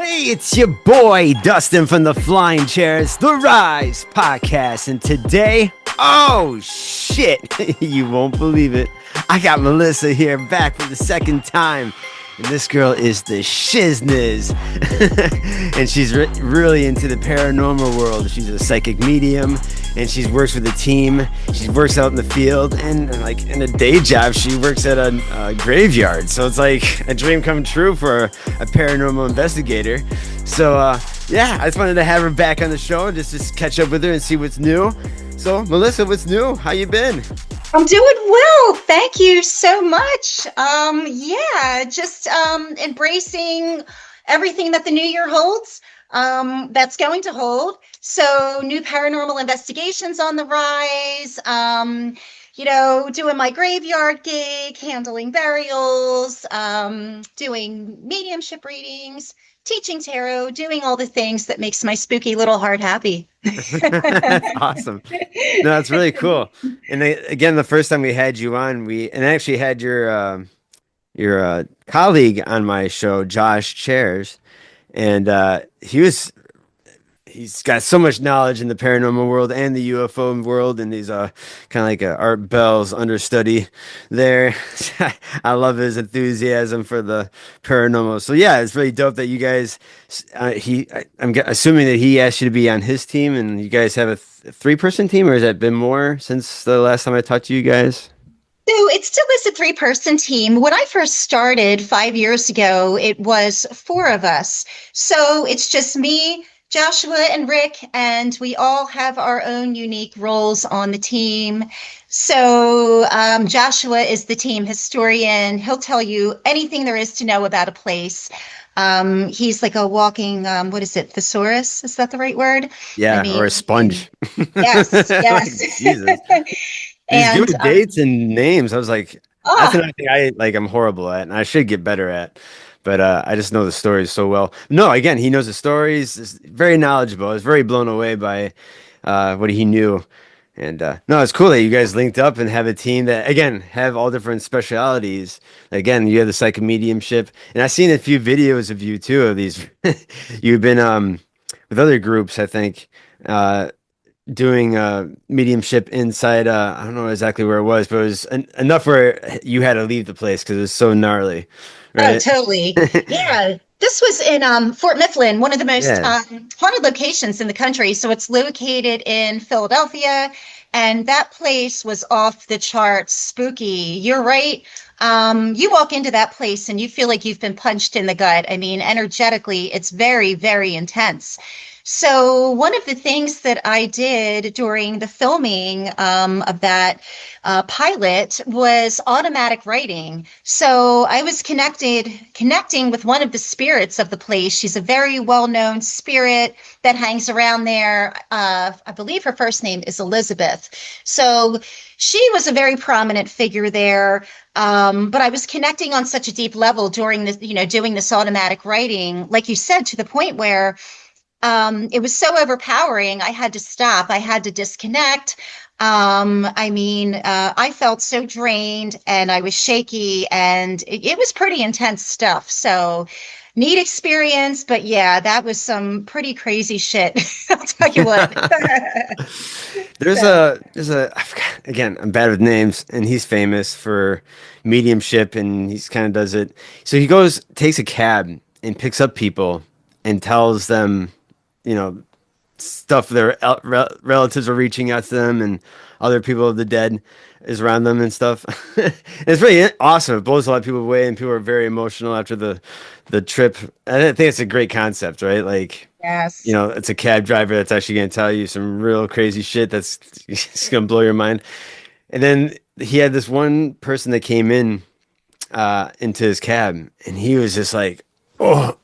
Hey, it's your boy Dustin from the Flying Chairs, the Rise podcast, and today, oh shit, you won't believe it. I got Melissa here back for the second time, and this girl is the shizness, and she's really into the paranormal world. She's a psychic medium, and she works with a team. She works out in the field, and like in a day job, she works at a graveyard. So it's like a dream come true for a paranormal investigator. So yeah, I just wanted to have her back on the show and just catch up with her and see what's new. So Melissa, what's new? How you been? I'm doing well. Thank you so much. Just embracing everything that the new year holds. That's going to hold. So new paranormal investigations on the rise. Doing my graveyard gig, handling burials, doing mediumship readings, teaching tarot, doing all the things that makes my spooky little heart happy. That's awesome. No, that's really cool. And again, the first time we had you on, I actually had your colleague on my show, Josh Chairs, and he's got so much knowledge in the paranormal world and the UFO world, and he's kind of like a Art Bell's understudy there. I love his enthusiasm for the paranormal. So yeah, it's really dope that you guys. I'm assuming that he asked you to be on his team, and you guys have a three-person team, or has that been more since the last time I talked to you guys? So it still is a three-person team. When I first started 5 years ago, it was four of us. So it's just me, Joshua, and Rick, and we all have our own unique roles on the team. So Joshua is the team historian. He'll tell you anything there is to know about a place. He's like a walking, what is it, thesaurus? Is that the right word? Yeah, or a sponge. Yes, yes. Like, Jesus. He's doing dates and names. I was like, that's another thing I'm horrible at, and I should get better at. But I just know the stories so well. No, again, he knows the stories. Is very knowledgeable. I was very blown away by what he knew. And no, it's cool that you guys linked up and have a team that, again, have all different specialities. Again, you have the psychic mediumship. And I've seen a few videos of you, too, of these. You've been with other groups, I think, doing mediumship inside. I don't know exactly where it was, but it was enough where you had to leave the place because it was so gnarly. Right? Oh, totally. Yeah. This was in Fort Mifflin, one of the most haunted locations in the country. So it's located in Philadelphia, and that place was off the charts spooky. You're right. You walk into that place and you feel like you've been punched in the gut. I mean, energetically, it's very, very intense. So one of the things that I did during the filming of that pilot was automatic writing. So I was connecting with one of the spirits of the place. She's a very well-known spirit that hangs around there. I believe her first name is Elizabeth. So she was a very prominent figure there. But I was connecting on such a deep level during this, doing this automatic writing, like you said, to the point where it was so overpowering. I had to stop. I had to disconnect. I felt so drained and I was shaky, and it was pretty intense stuff. So neat experience, but yeah, that was some pretty crazy shit. I'll tell you what. There's a I forgot, again, I'm bad with names, and he's famous for mediumship, and he's kind of does it. So he takes a cab and picks up people and tells them, stuff their relatives are reaching out to them, and other people of the dead is around them and stuff. It's really awesome. It blows a lot of people away, and people are very emotional after the trip. I think it's a great concept, right? Like, yes, it's a cab driver that's actually going to tell you some real crazy shit that's just going to blow your mind. And then he had this one person that came into his cab, and he was just like, oh,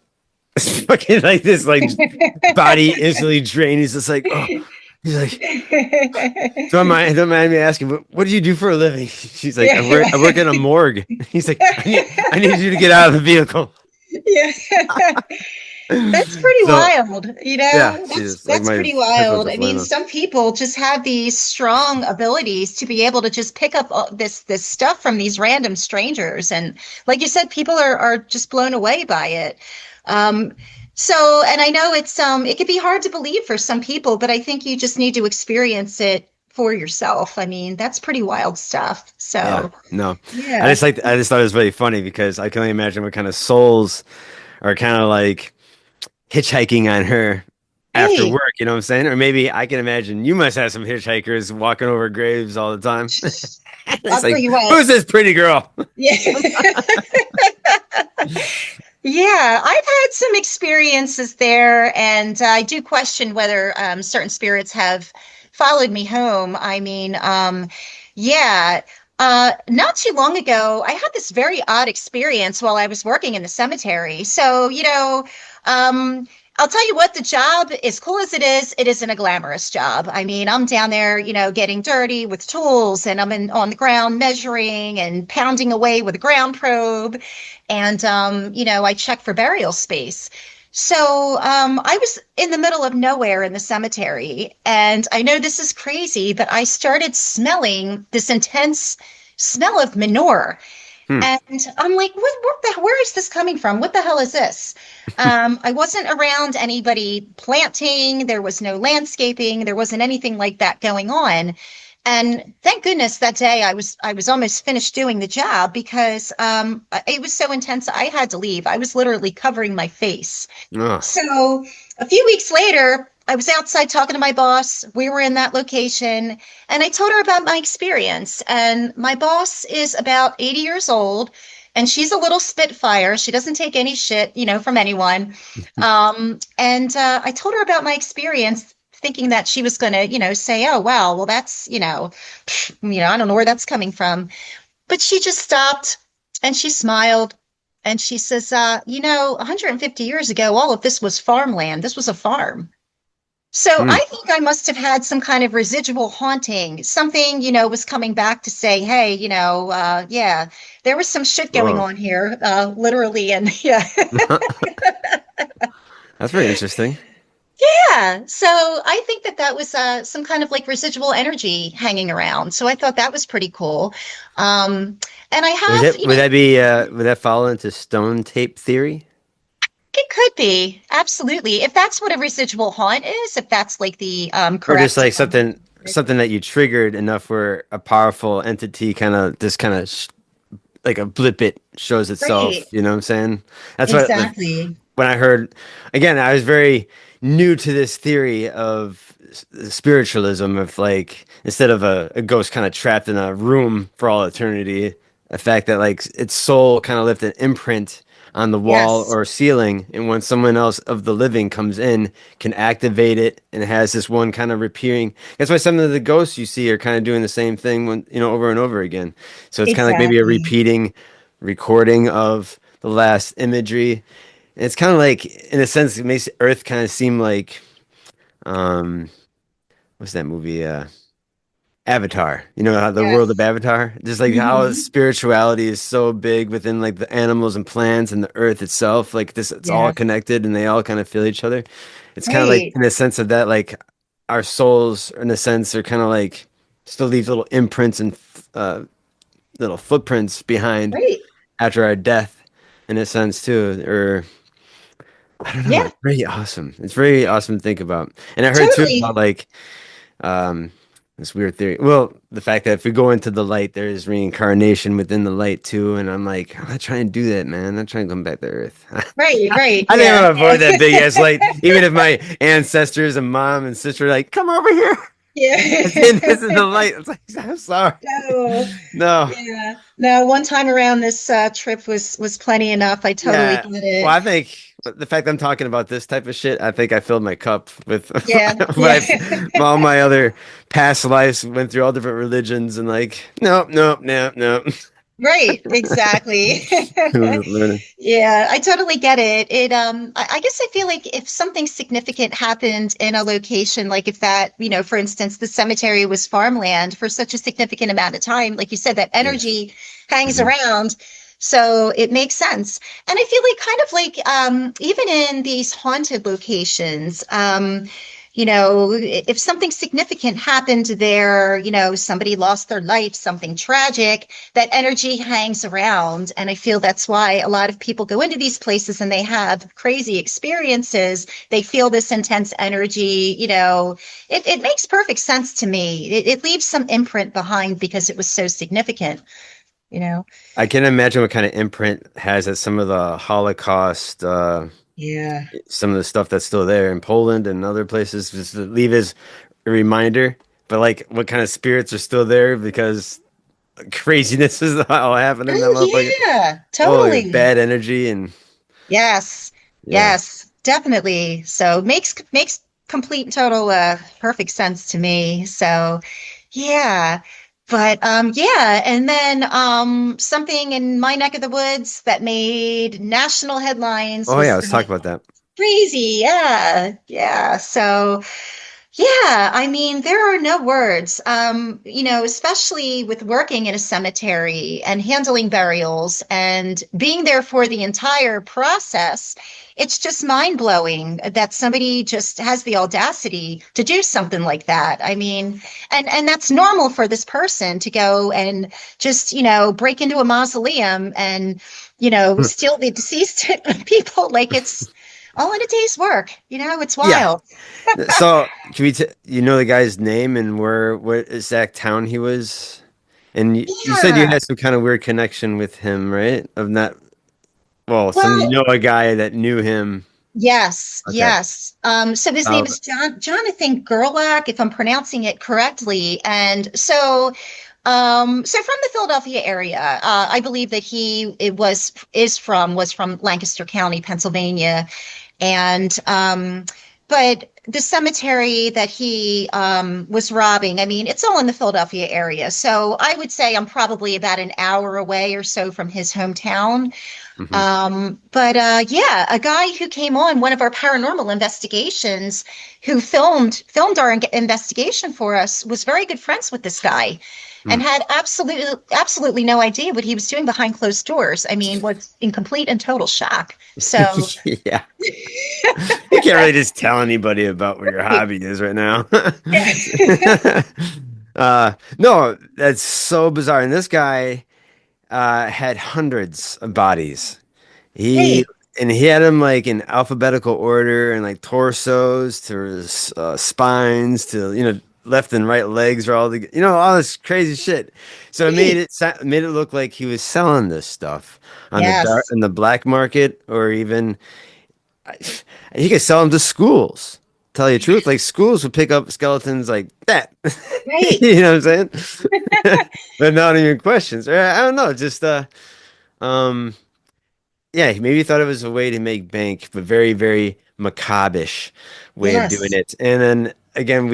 fucking like this, like body instantly drained. He's just like, oh, he's like, don't mind me asking, what do you do for a living? She's like, I work in a morgue. He's like, I need you to get out of the vehicle. Yeah. That's pretty wild, Yeah, that's pretty wild. I mean, some people just have these strong abilities to be able to just pick up this stuff from these random strangers, and like you said, people are just blown away by it. So, and I know it could be hard to believe for some people, but I think you just need to experience it for yourself. I mean, that's pretty wild stuff. Yeah, So, no, yeah. I just thought it was really funny because I can only imagine what kind of souls are kind of like hitchhiking on her after Right. work. You know what I'm saying? Or maybe I can imagine you must have some hitchhikers walking over graves all the time. I'll It's tell like, you what. who's this pretty girl? Yeah. Yeah, I've had some experiences there, and I do question whether certain spirits have followed me home. I mean, yeah, not too long ago, I had this very odd experience while I was working in the cemetery. So, I'll tell you what, the job, as cool as it isn't a glamorous job. I mean, I'm down there, getting dirty with tools, and on the ground measuring and pounding away with a ground probe. And, I check for burial space. So I was in the middle of nowhere in the cemetery. And I know this is crazy, but I started smelling this intense smell of manure. Hmm. And I'm like, where is this coming from? What the hell is this? I wasn't around anybody planting. There was no landscaping. There wasn't anything like that going on. And thank goodness that day I was almost finished doing the job because it was so intense I had to leave. I was literally covering my face. Oh, So a few weeks later, I was outside talking to my boss. We were in that location, and I told her about my experience. And my boss is about 80 years old, and she's a little spitfire. She doesn't take any shit, from anyone. And I told her about my experience, thinking that she was going to, say, "Oh, wow, well, that's, I don't know where that's coming from." But she just stopped and she smiled and she says, 150 years ago, all of this was farmland. This was a farm. So hmm. I think I must have had some kind of residual haunting. Something, was coming back to say, hey, yeah, there was some shit going Whoa. on here, literally. And yeah. That's very interesting. Yeah. So I think that was some kind of like residual energy hanging around. So I thought that was pretty cool. And I have, Would that fall into stone tape theory? it could be absolutely if that's what a residual haunt is, if that's like the Or just correct. like something that you triggered enough where a powerful entity kind of like a blip it shows itself, Right. you know what I'm saying? That's what Exactly. when I heard again, I was very new to this theory of spiritualism of like instead of a ghost kind of trapped in a room for all eternity, the fact that like its soul kind of left an imprint on the wall Yes. or ceiling, and when someone else of the living comes in, can activate it and it has this one kind of repeating. That's why some of the ghosts you see are kind of doing the same thing when over and over again. So it's kind of like maybe a Exactly. repeating recording of the last imagery. And it's kind of like, in a sense, it makes Earth kind of seem like, um, what's that movie? Avatar. You know how the world of Yes. Avatar, just like how Hmm. spirituality is so big within like the animals and plants and the earth itself. Like this, it's all Yeah. connected and they all kind of feel each other. It's kind of like Right. in a sense of that, like our souls, in a sense, are kind of like still leave little imprints and little footprints behind Right. after our death, in a sense too. Or I don't know. Yeah. It's very awesome. It's very awesome to think about. And I heard too about Totally. like um, this weird theory. Well, the fact that if we go into the light, there is reincarnation within the light too. And I'm like, I'm not trying to do that, man. I'm not trying to come back to Earth. Right. Right. I think I'm Yeah. gonna avoid that big ass light, even if my ancestors and mom and sister are like, come over here. And then Yeah. this is the light. It's like, I'm sorry. No. No. Yeah. No, one time around this trip was plenty enough. I totally Yeah. get Well, it. I think the fact I'm talking about this type of shit, I think I filled my cup with Yeah. Yeah. my all my other past lives, went through all different religions, and like, nope, nope, nope, nope. Right, exactly. Learning. Yeah, I totally get it. I guess I feel like if something significant happened in a location, like if that, for instance, the cemetery was farmland for such a significant amount of time, like you said, that Yes. energy hangs Hmm. around. So it makes sense. And I feel like kind of like even in these haunted locations, if something significant happened there, somebody lost their life, something tragic, that energy hangs around. And I feel that's why a lot of people go into these places and they have crazy experiences. They feel this intense energy, it makes perfect sense to me. It leaves some imprint behind because it was so significant, you know? I can imagine what kind of imprint has at some of the Holocaust, Yeah. some of the stuff that's still there in Poland and other places, just to leave as a reminder. But like, what kind of spirits are still there because craziness is all happening in that Oh, motherfucker. yeah, Oh, totally. bad energy and Yes, yeah. yes, definitely. So makes complete and total perfect sense to me. So yeah. But yeah, and then something in my neck of the woods that made national headlines Oh yeah, was let's talk about that. crazy. Yeah. Yeah. So yeah, I mean, there are no words, especially with working in a cemetery and handling burials and being there for the entire process. It's just mind blowing that somebody just has the audacity to do something like that. I mean, and that's normal for this person to go and just, break into a mausoleum and, steal the deceased people like it's all in a day's work. It's Yeah. wild. So, can we you know the guy's name and what exact town he was? And you said you Yeah. had some kind of weird connection with him, right? Of not, well, some you Well, know a guy that knew him. yes, Okay. yes. So his name Uh, is Jonathan Gerlach, if I'm pronouncing it correctly. And so from the Philadelphia area, I believe that he it was from Lancaster County, Pennsylvania, and but the cemetery that he was robbing, I mean, it's all in the Philadelphia area. So I would say I'm probably about an hour away or so from his hometown. mhm. But yeah, a guy who came on one of our paranormal investigations, who filmed our investigation for us, was very good friends with this guy, Hmm. and had absolutely no idea what he was doing behind closed doors. I mean, was in complete and total shock. So Yeah. You can't really just tell anybody about what your hobby is right now. No, that's so bizarre. And this guy had hundreds of bodies. He right, and he had them like in alphabetical order and like torsos to spines to left and right legs are all the all this crazy shit. So it right, made it look like he was selling this stuff on the dark yes, in the black market or even he could sell them to schools. Tell you the truth, like schools would pick up skeletons like that. right. You know what I'm saying? But not even questions. Or, I don't know, just um yeah, maybe he thought it was a way to make bank, but very, very macabre-ish way of doing Yes, it. And then again,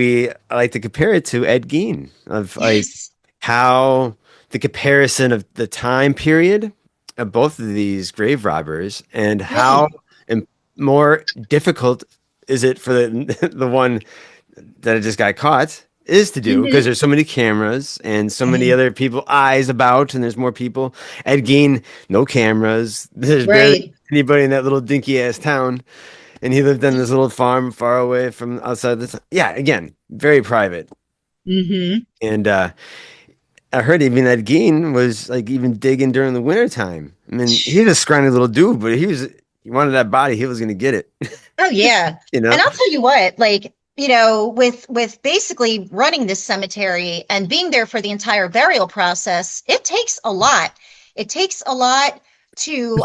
I like to compare it to Ed Gein of like yes, how the comparison of the time period of both of these grave robbers and how right. im- more difficult is it for the the one that just got caught is to do because Hmm. there's so many cameras and so many Right, other people eyes about and there's more people. Ed Gein, no cameras. There's barely right. anybody in that little dinky ass town, and he lived on this little farm far away from outside this. Yeah, again, very private. Hmm. And I heard even Ed Gein was like even digging during the wintertime. I mean, he's a scrawny little dude, but he wanted that body, he was gonna get it. Oh yeah. You know? And I'll tell you what, like, with basically running this cemetery and being there for the entire burial process, it takes a lot. It takes a lot to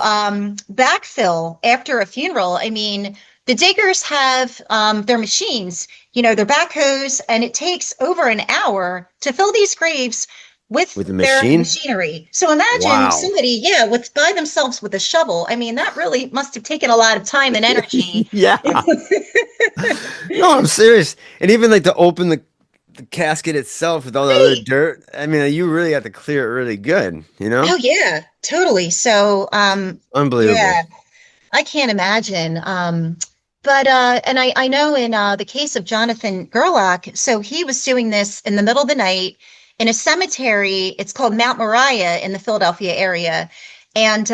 backfill after a funeral. I mean, the diggers have their machines, their backhoes, and it takes over an hour to fill these graves with With the their machine. machinery. So imagine Wow. somebody, yeah, with by themselves with a shovel. I mean, that really must have taken a lot of time and energy. Yeah. No, I'm serious. And even like to open the casket itself with all the other Right. dirt. I mean, you really got to clear it really good, you know? Oh yeah, totally. So Unbelievable. yeah, I can't imagine. But and I know in the case of Jonathan Gerlach, so he was doing this in the middle of the night in a cemetery. It's called Mount Moriah in the Philadelphia area. And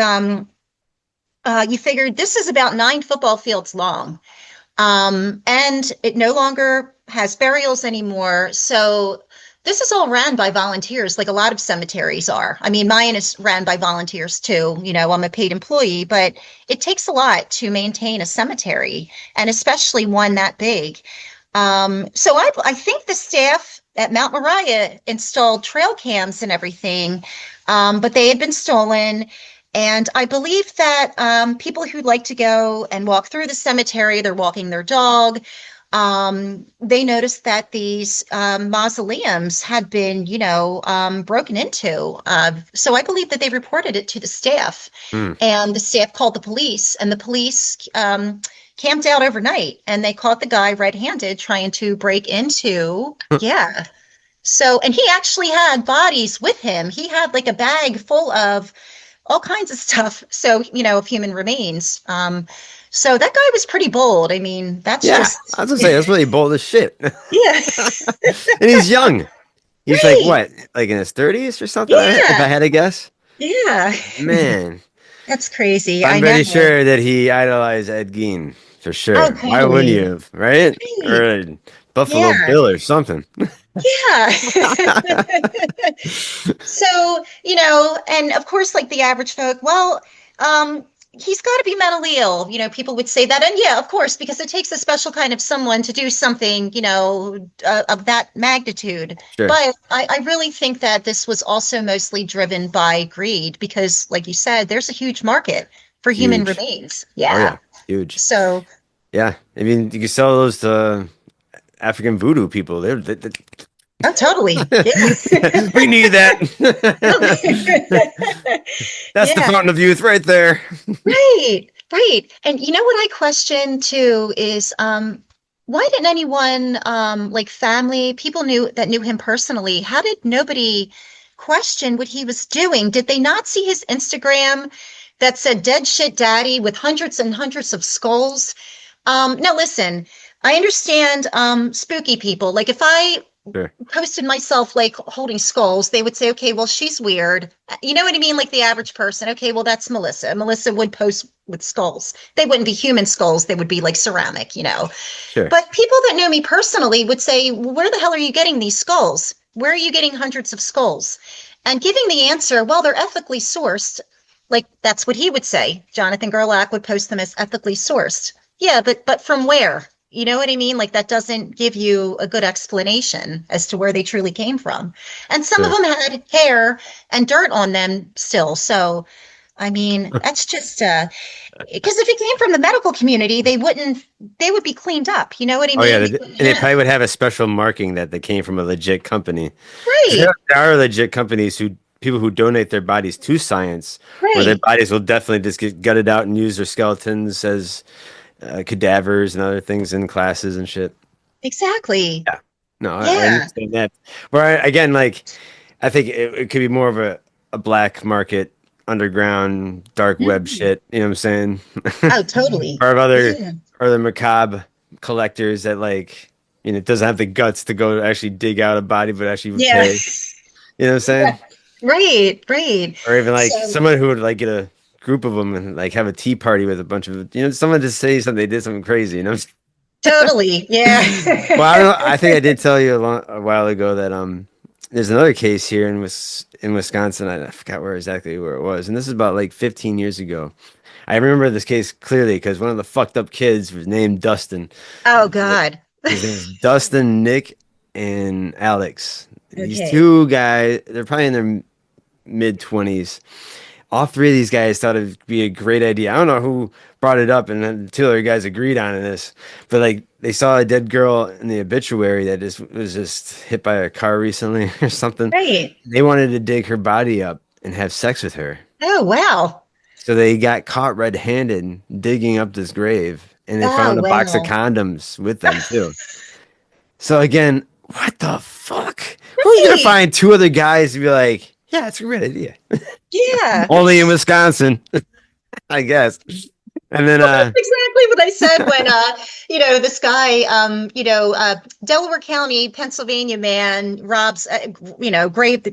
you figured this is about 9 football fields long. And it no longer has burials anymore. So this is all ran by volunteers, like a lot of cemeteries are. I mean, mine is ran by volunteers too. I'm a paid employee, but it takes a lot to maintain a cemetery, and especially one that big. So I think the staff at Mount Moriah installed trail cams and everything, but they had been stolen. And I believe that people who like to go and walk through the cemetery, they're walking their dog. They noticed that these mausoleums had been, broken into. So I believe that they reported it to the staff, Hmm. and the staff called the police, and the police camped out overnight, and they caught the guy red-handed trying to break into. Yeah. So, and he actually had bodies with him. He had like a bag full of all kinds of stuff. So, of human remains. So that guy was pretty bold. I mean, that's Yeah, just, I was gonna say that's really bold as shit. yeah, And he's young. He's like right. what, like in his 30s or something? If I Yeah. had to guess. Yeah. Man, That's crazy. I I'm know. pretty sure that he idolized Ed Gein for Oh, sure. Why wouldn't totally. you? Right? Right. Or Buffalo Yeah. Bill or something. Yeah. So, and of course, like the average folk, well, he's got to be mentally ill. People would say that. And yeah, of course, because it takes a special kind of someone to do something, of that magnitude. Sure. But I really think that this was also mostly driven by greed because, like you said, there's a huge market for human Huge. remains. Oh Yeah. yeah, huge. So, Yeah, I mean, you can sell those to African voodoo people. oh, totally. Yeah. We need that. That's the Yeah. fountain of youth right there. Right, right. And what I question too is why didn't anyone like family, people knew him personally, how did nobody question what he was doing? Did they not see his Instagram that said dead shit daddy with hundreds and hundreds of skulls? Now listen, I understand spooky people. Like if I Sure. posted myself like holding skulls, they would say, okay, well, she's weird. You know what I mean? Like the average person. Okay, well, that's Melissa. Melissa would post with skulls. They wouldn't be human skulls. They would be like ceramic. Sure. But people that knew me personally would say, well, where the hell are you getting these skulls? Where are you getting hundreds of skulls? And giving the answer, well, they're ethically sourced. Like that's what he would say. Jonathan Gerlach would post them as ethically sourced. Yeah, but from where? You know what I mean? Like that doesn't give you a good explanation as to where they truly came from. And some of Sure. them had hair and dirt on them still. So, I mean, that's just because if it came from the medical community, they would be cleaned up. You know what I Oh yeah, mean? and they probably would have a special marking that they came from a legit company. 'Cause Right, there are legit companies who people who donate their bodies to science, where their right, bodies will definitely just get gutted out and use their skeletons as cadavers and other things in classes and shit. exactly. Yeah. No, I Yeah. understand that. Where again, like, I think it could be more of a black market, underground, dark web Mhm. shit. You know what I'm saying? Oh, totally. Or of Yeah. other macabre collectors that like, doesn't have the guts to go actually dig out a body, but actually would Yeah. pay. You know what I'm saying? Right, right. Or even like So someone who would like get a group of them and like have a tea party with a bunch of, someone to say something, they did something crazy, totally. Yeah. Well, I don't know. I think I did tell you a while ago that there's another case here in Wisconsin. I forgot exactly where it was, and this is about like 15 years ago. I remember this case clearly because one of the fucked up kids was named Dustin. Oh God. His name is Dustin, Nick, and Alex. These Okay. two guys, they're probably in their mid 20s. All three of these guys thought it'd be a great idea. I don't know who brought it up, and then the two other guys agreed on this. But like they saw a dead girl in the obituary that just was just hit by a car recently or something. Right. They wanted to dig her body up and have sex with her. Oh wow. So they got caught red-handed digging up this grave, and they Oh found a box of wow. condoms with them too. So again, what the fuck? Who's gonna Right. find two other guys to be like, yeah, it's a great idea. Yeah. Only in Wisconsin, I guess. And then That's exactly what I said when this guy Delaware County, Pennsylvania man robs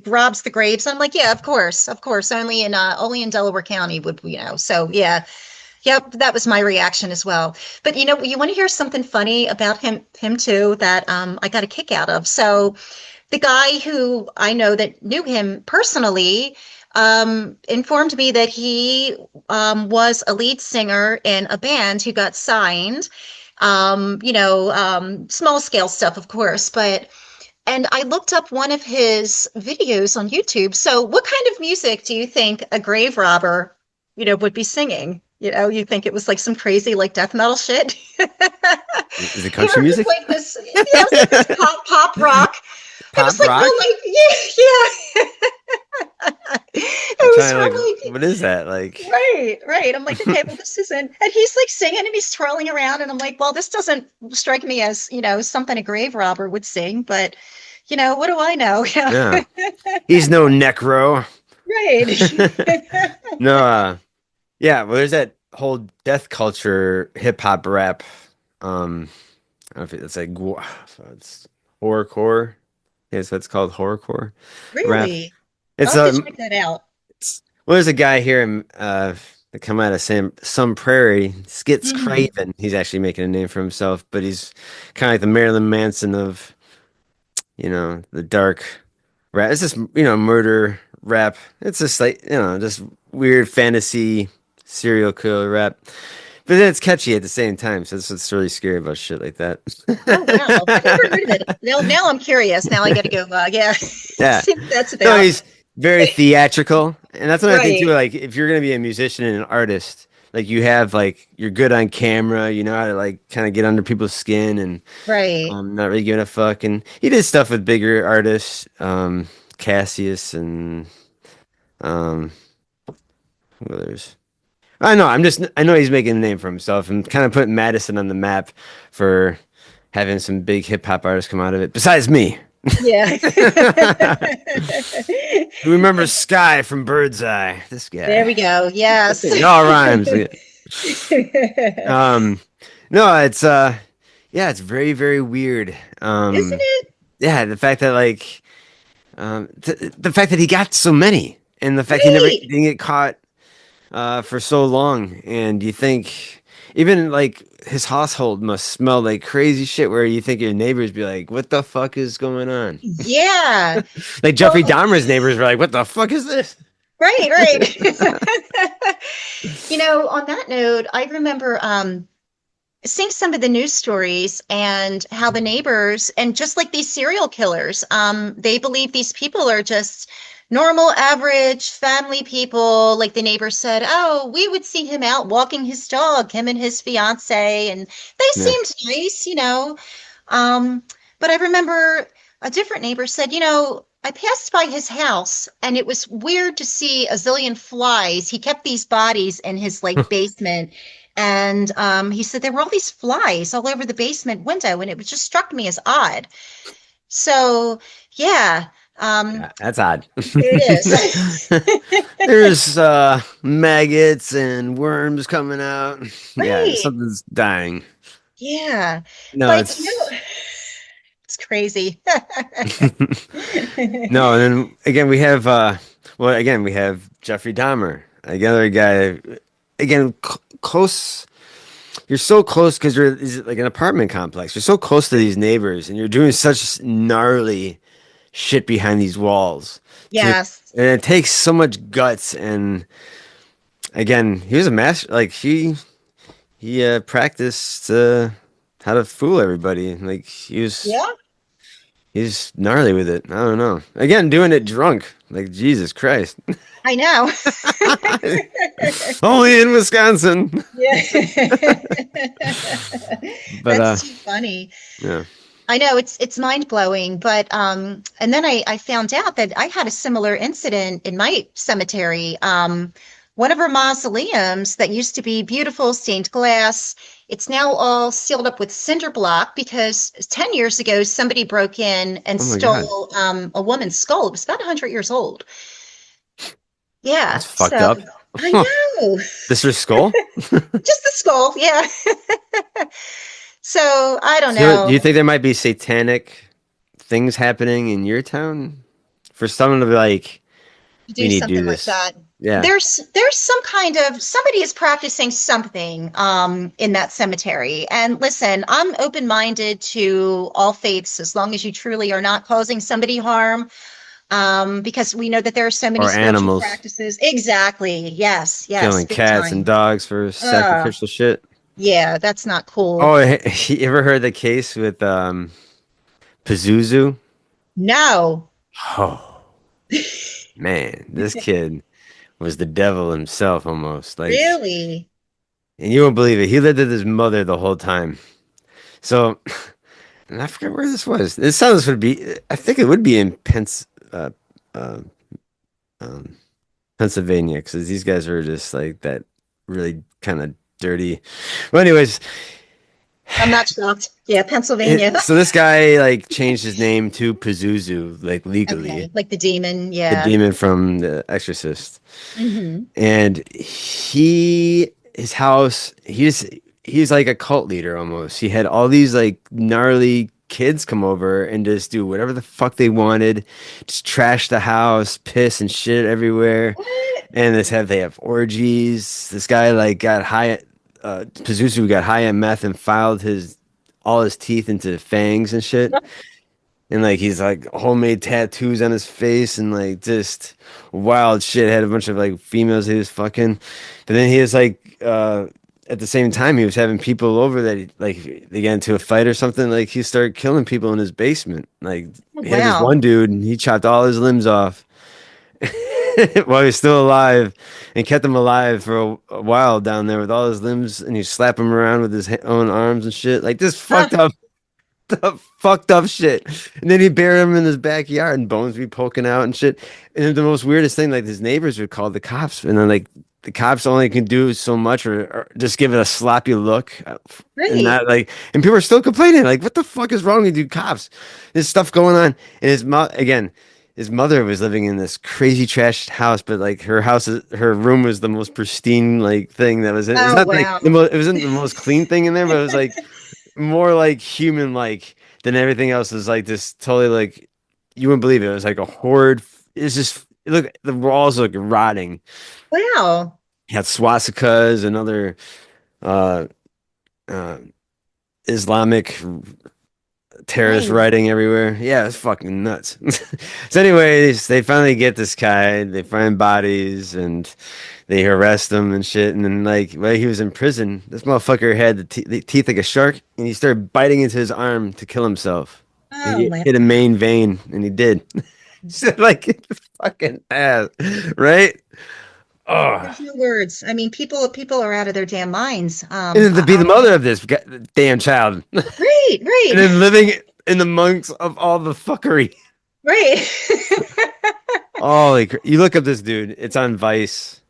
robs the graves. I'm like, yeah, of course. Only in Delaware County would. So yeah. Yep, that was my reaction as well. But you want to hear something funny about him too that I got a kick out of. So the guy who I know that knew him personally informed me that he was a lead singer in a band who got signed. Small scale stuff, of course, but and I looked up one of his videos on YouTube. So, what kind of music do you think a grave robber, would be singing? You think it was like some crazy like death metal shit? Is it country music? Like this, yeah, it was like this pop rock. It was Pop like rock? real, like yeah. I'm It was trying to really what is that? Like right. I'm like, okay, well, this isn't. And he's like singing and he's twirling around, and I'm like, well, this doesn't strike me as something a grave robber would sing, but what do I know? yeah. He's no necro. Right. No, yeah, well there's that whole death culture hip hop rap. I don't know if it's like it's horrorcore. Yes, that's called horrorcore rap. Really? It's I'll have to check that out. well, there's a guy here that come out of some prairie, Skits Mhm. Craven. He's actually making a name for himself, but he's kind of like the Marilyn Manson of the dark rap. It's just murder rap. It's just like just weird fantasy serial killer rap. But then it's catchy at the same time, so that's what's really scary about shit like that. Oh wow, I've never heard of it. Now I'm curious. Now I got to go. Yeah, Yeah. see what that's No, about. he's very theatrical. And that's another thing too. Right. Like if you're gonna be a musician and an artist, like you're good on camera, you know how to like kind of get under people's skin and Right. not really giving a fuck. And he did stuff with bigger artists, Cassius and um who others. I know, I know he's making a name for himself and kind of putting Madison on the map for having some big hip hop artists come out of it, besides me. Yeah. Who remembers Sky from Birdseye? This There guy. we go. Yes. It all rhymes. Um, no, it's yeah, it's very, very weird. Isn't it? Yeah, the fact that the fact that he got so many, and the fact he never Right. didn't get caught for so long, and you think even like his household must smell like crazy shit, where you think your neighbors be like, "What the fuck is going on?" Yeah. Like Jeffrey Well, Dahmer's neighbors were like, "What the fuck is this?" right. On that note, I remember seeing some of the news stories and how the neighbors and just like these serial killers, they believe these people are just normal, average family people. Like the neighbor said, oh, we would see him out walking his dog, him and his fiance, and they Yeah. seemed nice. Um, but I remember a different neighbor said, I passed by his house and it was weird to see a zillion flies. He kept these bodies in his like basement. And he said there were all these flies all over the basement window, and it just struck me as odd. So, yeah, Yeah, that's odd. it is. There's maggots and worms coming out. Yeah, Right. something's dying. Yeah. No, But, it's it's crazy. no, and then again we have Jeffrey Dahmer, another guy. Again, close. You're so close because it's like an apartment complex. You're so close to these neighbors, and you're doing such gnarly shit behind these walls. Yes. And it takes so much guts. And again, he was a master. Like he practiced how to fool everybody. Like Yeah, he's gnarly with it. I don't know. Again, doing it drunk. Like Jesus Christ. I know. Only in Wisconsin. Yeah. But That's too funny. yeah. I know it's mind blowing, but and then I found out that I had a similar incident in my cemetery. One of our mausoleums that used to be beautiful stained glass, it's now all sealed up with cinder block because 10 years ago somebody broke in and Oh my God. stole a woman's skull. It was about 100 years old. Yeah, That's fucked so up. I Huh. know. This your skull? Just the skull, yeah. So I don't So, do you know. think there might be satanic things happening in your town? For someone to be like, we Do need to do something like this. that. Yeah. there's some kind of somebody is practicing something in that cemetery. And listen, I'm open-minded to all faiths as long as you truly are not causing somebody harm. Because we know that there are so many Or spiritual animals practices. Exactly. Yes, yes, killing big cats and time. dogs for Uh, sacrificial shit. yeah, that's not cool. Oh, you ever heard the case with Pazuzu? No. Oh man, this kid was the devil himself almost. Like, Really? and you won't believe it. He lived with his mother the whole time. So, and I forget where this was. This sounds would be. I think it would be in uh, um, Pennsylvania, because these guys are just like that, really kind of dirty. Well, anyways, I'm not shocked. Yeah, Pennsylvania. so this guy like changed his name to Pazuzu, like legally, Okay, like the demon. the Yeah. demon from The Exorcist. Hmm. And his house, he's like a cult leader almost. He had all these like gnarly kids come over and just do whatever the fuck they wanted, just trash the house, piss and shit everywhere. What? And they have orgies. This guy like got high, Pazuzu got high on meth and filed his all his teeth into fangs and shit. And like he's like homemade tattoos on his face and like just wild shit. Had a bunch of like females he was fucking. But then he was like at the same time he was having people over that like they got into a fight or something, like he started killing people in his basement. Like he had this Wow. one dude and he chopped all his limbs off while he's still alive and kept him alive for a while down there with all his limbs, and he slap him around with his own arms and shit. Like this Huh. fucked up shit. And then he buried him in his backyard and bones be poking out and shit. And then the most weirdest thing, like his neighbors would call the cops, and then like the cops only can do so much, or just give it a sloppy look, and Right. not like, and people are still complaining, like, what the fuck is wrong with you cops? There's stuff going on. And his mom, again, his mother was living in this crazy trashed house, but like her room was the most pristine like thing that was in. It's Oh, not like wow. it wasn't the most clean thing in there, but it was like more like human like than everything else. Is like this totally like you wouldn't believe it. It was like a horde. It's just look, the walls look rotting. Wow. You had swastikas and other uh, uh, Islamic terrorist Right. writing everywhere. Yeah, it's fucking nuts. So, anyways, they finally get this guy. They find bodies and they arrest him and shit. And then, like, while he was in prison, this motherfucker had the teeth like a shark, and he started biting into his arm to kill himself. And Oh, he man. hit a main vein, and he did. So, like, fucking ass, right? Oh. There's no words. I mean, people are out of their damn minds. And then to be the mother of this damn child, and Right, right, then living in the monks of all the fuckery. right. Holy, you look up this dude. It's on Vice,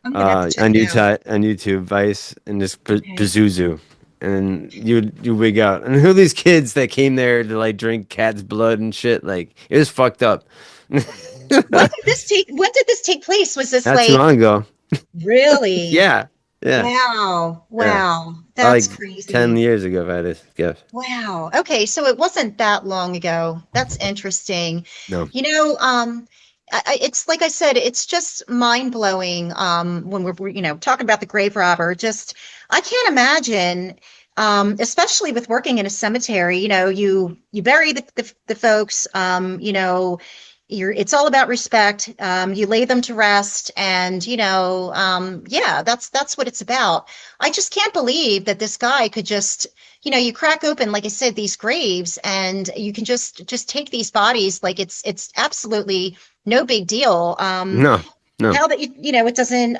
I'm gonna have to check it out. On YouTube, Vice, and just Okay. Pazuzu, and you wig out. And who are these kids that came there to like drink cat's blood and shit? Like it was fucked up. When did this take place? Was this Not too like long ago. really? Yeah, yeah, Wow. yeah. Wow. Like That's 10 crazy. years ago, if I had to guess. Wow. Okay, so it wasn't that long ago. That's interesting. No, You know, it's like I said, it's just mind-blowing when we're talking about the grave robber. Just I can't imagine, especially with working in a cemetery, you bury the folks, it's all about respect. You lay them to rest, and yeah, that's what it's about. I just can't believe that this guy could just, you crack open, like I said, these graves, and you can just take these bodies like it's absolutely no big deal. no, no. How that it doesn't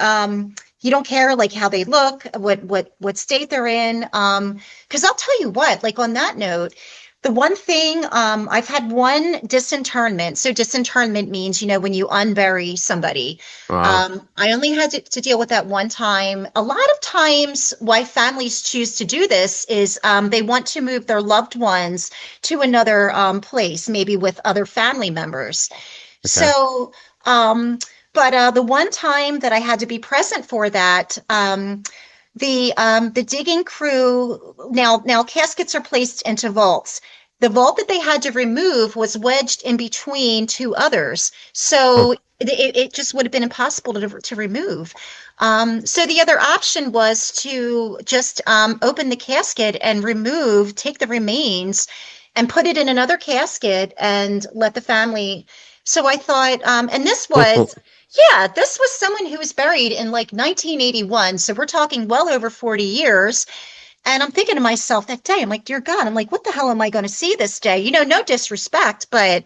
you don't care like how they look, what state they're in. Because I'll tell you what, like on that note, the one thing, I've had one disinterment. So disinterment means, when you unbury somebody. Wow. I only had to deal with that one time. A lot of times why families choose to do this is they want to move their loved ones to another place, maybe with other family members. Okay. So, but the one time that I had to be present for that, the digging crew, now caskets are placed into vaults. The vault that they had to remove was wedged in between two others. Oh, So it just would have been impossible to remove. So the other option was to just open the casket and take the remains and put it in another casket and let the family. So I thought, and this was someone who was buried in like 1981. So we're talking well over 40 years. And I'm thinking to myself that day, I'm like, dear God, I'm like, what the hell am I going to see this day? No disrespect, but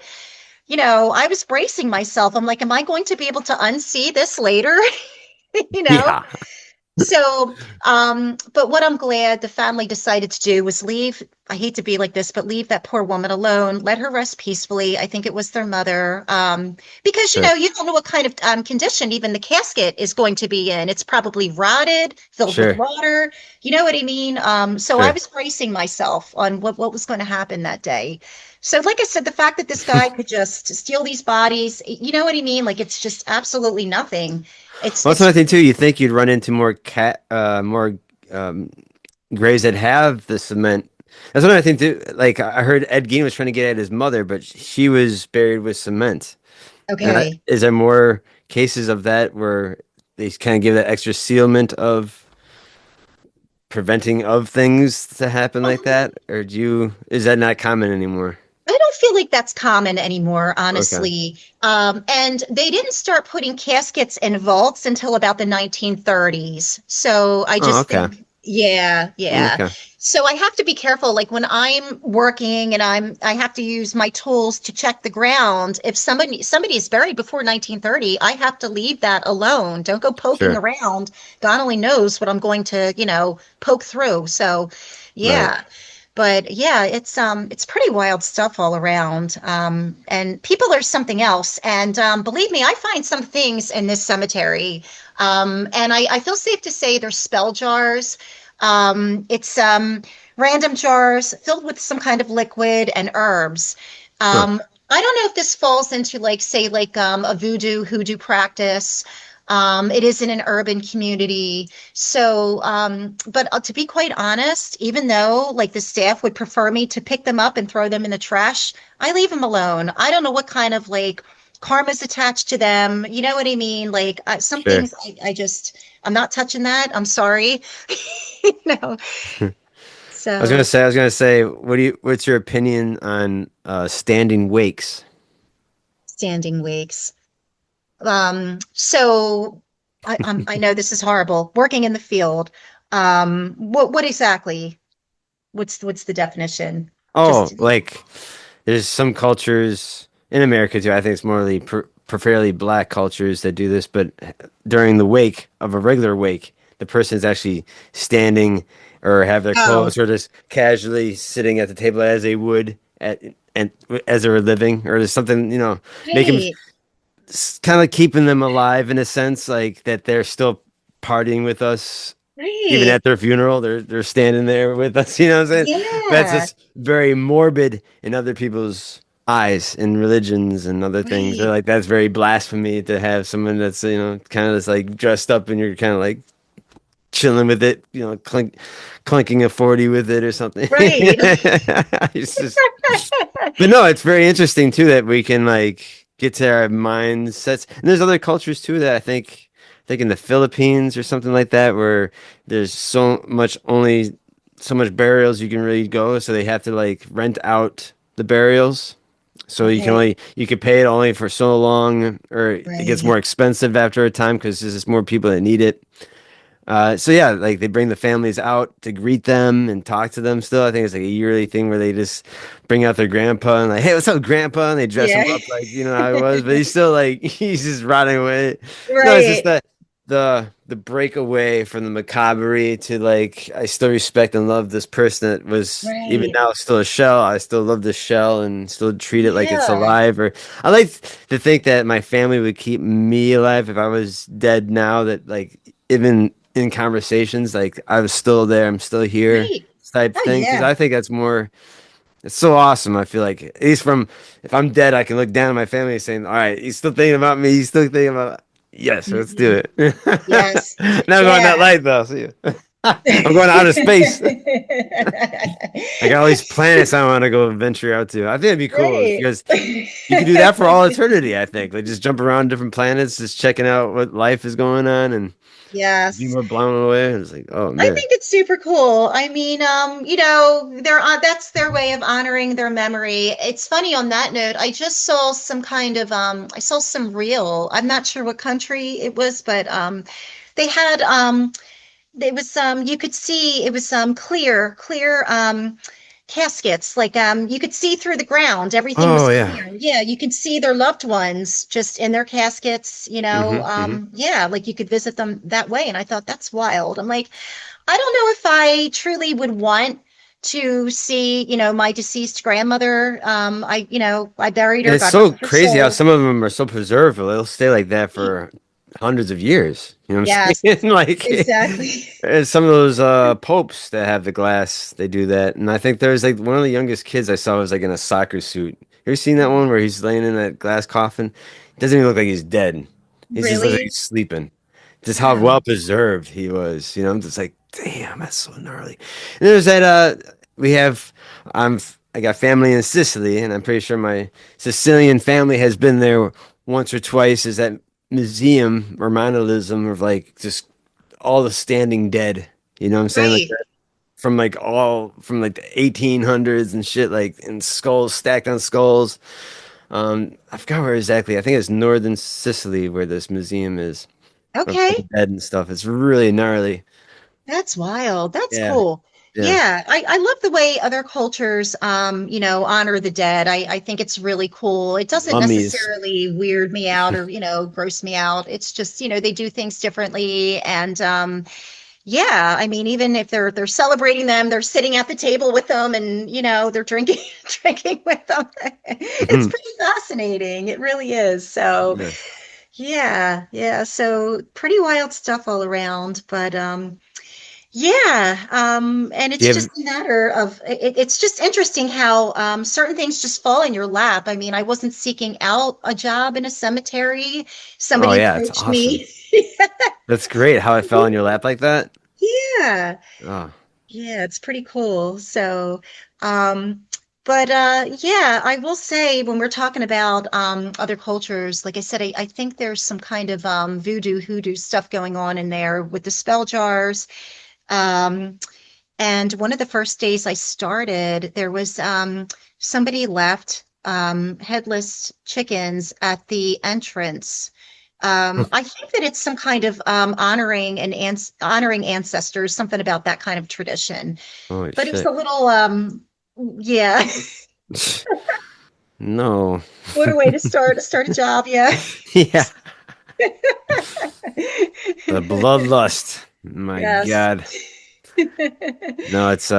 I was bracing myself. I'm like, am I going to be able to unsee this later? you know? Yeah. So, but what I'm glad the family decided to do was leave. I hate to be like this, but leave that poor woman alone. Let her rest peacefully. I think it was their mother. Because Sure. you don't know what kind of condition even the casket is going to be in. It's probably rotted, filled with Sure. water. You know what I mean? So I Sure. was bracing myself on what was going to happen that day. So, like I said, the fact that this guy could just steal these bodies, you know what I mean? Like it's just absolutely nothing. Well, that's It's another thing too. You think you'd run into more um, graves that have the cement. That's another thing too. Like I heard Ed Gein was trying to get at his mother, but she was buried with cement. okay. Is there more cases of that where they kind of give that extra sealement of preventing of things to happen like that, or is that not common anymore? I don't feel like that's common anymore, Okay. honestly. And they didn't start putting caskets in vaults until about the 1930s. So I Oh, just okay. think, yeah, yeah. Okay. So I have to be careful. Like when I'm working and I have to use my tools to check the ground. If somebody is buried before 1930, I have to leave that alone. Don't go poking Sure. around. God only knows what I'm going to, poke through. So, Right. yeah. But yeah, it's pretty wild stuff all around. And people are something else. And believe me, I find some things in this cemetery. And I feel safe to say they're spell jars. It's random jars filled with some kind of liquid and herbs. Huh. I don't know if this falls into like, say, like a hoodoo practice. It is in an urban community. So, but to be quite honest, even though like the staff would prefer me to pick them up and throw them in the trash, I leave them alone. I don't know what kind of like karma's attached to them. You know what I mean? Like some Sure. things I'm not touching that. I'm sorry. you know, so I was gonna say, what's your opinion on standing wakes? standing wakes. So I know this is horrible. Working in the field. What exactly? What's the definition? Oh, Just like there's some cultures in America too. I think it's more preferably black cultures that do this, but during the wake of a regular wake, the person is actually standing or have their oh, clothes or just casually sitting at the table as they would and as they were living, or there's something, make them right, kind of keeping them alive in a sense, like that they're still partying with us even right. at their funeral. They're standing there with us, you know what I'm saying? But it's Yeah, just very morbid in other people's eyes and religions and other things. They're right, like, that's very blasphemy to have someone that's, kind of just like dressed up and you're kind of like chilling with it, clinking a 40 with it or something. right. It's just, but no, it's very interesting too that we can like get to our mindsets. And there's other cultures too that I think in the Philippines or something like that, where there's so much burials you can really go, so they have to like rent out the burials. So Okay, you can pay it only for so long, or it gets right. more expensive after a time because there's just more people that need it. So yeah, like they bring the families out to greet them and talk to them still. I think it's like a yearly thing where they just bring out their grandpa and like, hey, what's up, grandpa? And they dress him Yeah, up like, how he was, but he's still like he's just rotting away. No, it's just right. that the breakaway from the macabre to like I still respect and love this person that was even Right. now still a shell. I still love this shell and still treat it like it's Yeah. alive. Or I like to think that my family would keep me alive if I was dead now, that like even in conversations, like I was still there, I'm still here Right. type Oh thing. Because yeah. I think that's more, it's so awesome. I feel like, at least from, if I'm dead, I can look down at my family saying, all right, he's still thinking about me. He's still thinking about, yes, let's do Mhm. it. Yes. Now go on that Yeah. light though. See you. I'm going out of space. I got all these planets I want to go venture out to. I think it'd be cool Right. because you could do that for all eternity, I think. Like just jump around different planets, just checking out what life is going on and be Yes. more blown away. It's like, oh I man. think it's super cool. I mean, they're on, that's their way of honoring their memory. It's funny on that note, I just saw some kind of I saw some reel. I'm not sure what country it was, but they had it was you could see it was clear caskets, like you could see through the ground, everything was Oh yeah. clear. Yeah, you could see their loved ones just in their caskets, Hmm. yeah, like you could visit them that way. And I thought that's wild. I'm like, I don't know if I truly would want to see, my deceased grandmother. I buried And her, it's God so rest her crazy how soul. some of them are so preserved. They'll stay like that for hundreds of years. You know what I'm Yes, saying? Like exactly. and some of those popes that have the glass, they do that. And I think there's like one of the youngest kids I saw was like in a soccer suit. You ever seen that one where he's laying in that glass coffin? He doesn't even look like he's dead. He just looks like Really? he's sleeping. Just how Wow. well preserved he was. I'm just like, damn, that's so gnarly. And there's that we have I got family in Sicily, and I'm pretty sure my Sicilian family has been there once or twice. Is that museum or monolism of like just all the standing dead. You know what I'm saying? Like Right. that from like all from like the 1800s and shit, like and skulls stacked on skulls. I forgot where exactly. I think it's northern Sicily where this museum is of all the Okay. dead and stuff. It's really gnarly. That's wild. That's Yeah, cool. yeah. Yeah, I love the way other cultures, honor the dead. I think it's really cool. It doesn't Mummies. necessarily weird me out or, gross me out. It's just, they do things differently. And yeah, I mean, even if they're celebrating them, they're sitting at the table with them and, they're drinking drinking with them. It's Mhm. pretty fascinating. It really is. So Yeah. yeah, yeah. So pretty wild stuff all around. But yeah, and Do it's you just have? a matter of it's just interesting how certain things just fall in your lap. I mean, I wasn't seeking out a job in a cemetery. Oh Somebody yeah, it's approached awesome. me. That's great how it fell in your lap like that. Yeah. Oh, Yeah, it's pretty cool. So, um, but yeah, I will say when we're talking about other cultures, like I said, I think there's some kind of voodoo hoodoo stuff going on in there with the spell jars. Um, And one of the first days I started, there was somebody left headless chickens at the entrance. I think that it's some kind of honoring ancestors, something about that kind of tradition. holy But it was shit. a little, yeah. No. What a way to start a job, yeah. Yeah. The bloodlust. My Yes. God. No, it's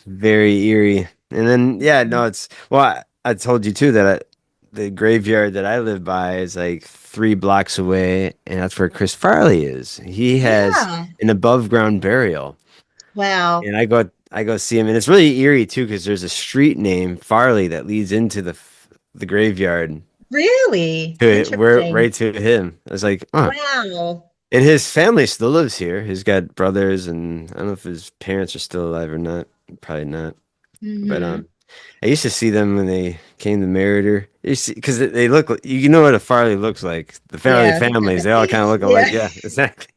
very eerie. And then yeah, no, it's well, I told you too that the graveyard that I live by is like 3 blocks away, and that's where Chris Farley is. He has Yeah. an above ground burial, Wow. and I go see him, and it's really eerie too because there's a street named Farley that leads into the graveyard Really to it, where interesting. right to him. I was like, oh. Wow. And his family still lives here. He's got brothers, and I don't know if his parents are still alive or not. Probably not. But Hmm. I used to see them when they came to Meriter. Because they look, you know what a Farley looks like. The Farley Yeah. families, they all kind of look Yeah. alike. Yeah, exactly.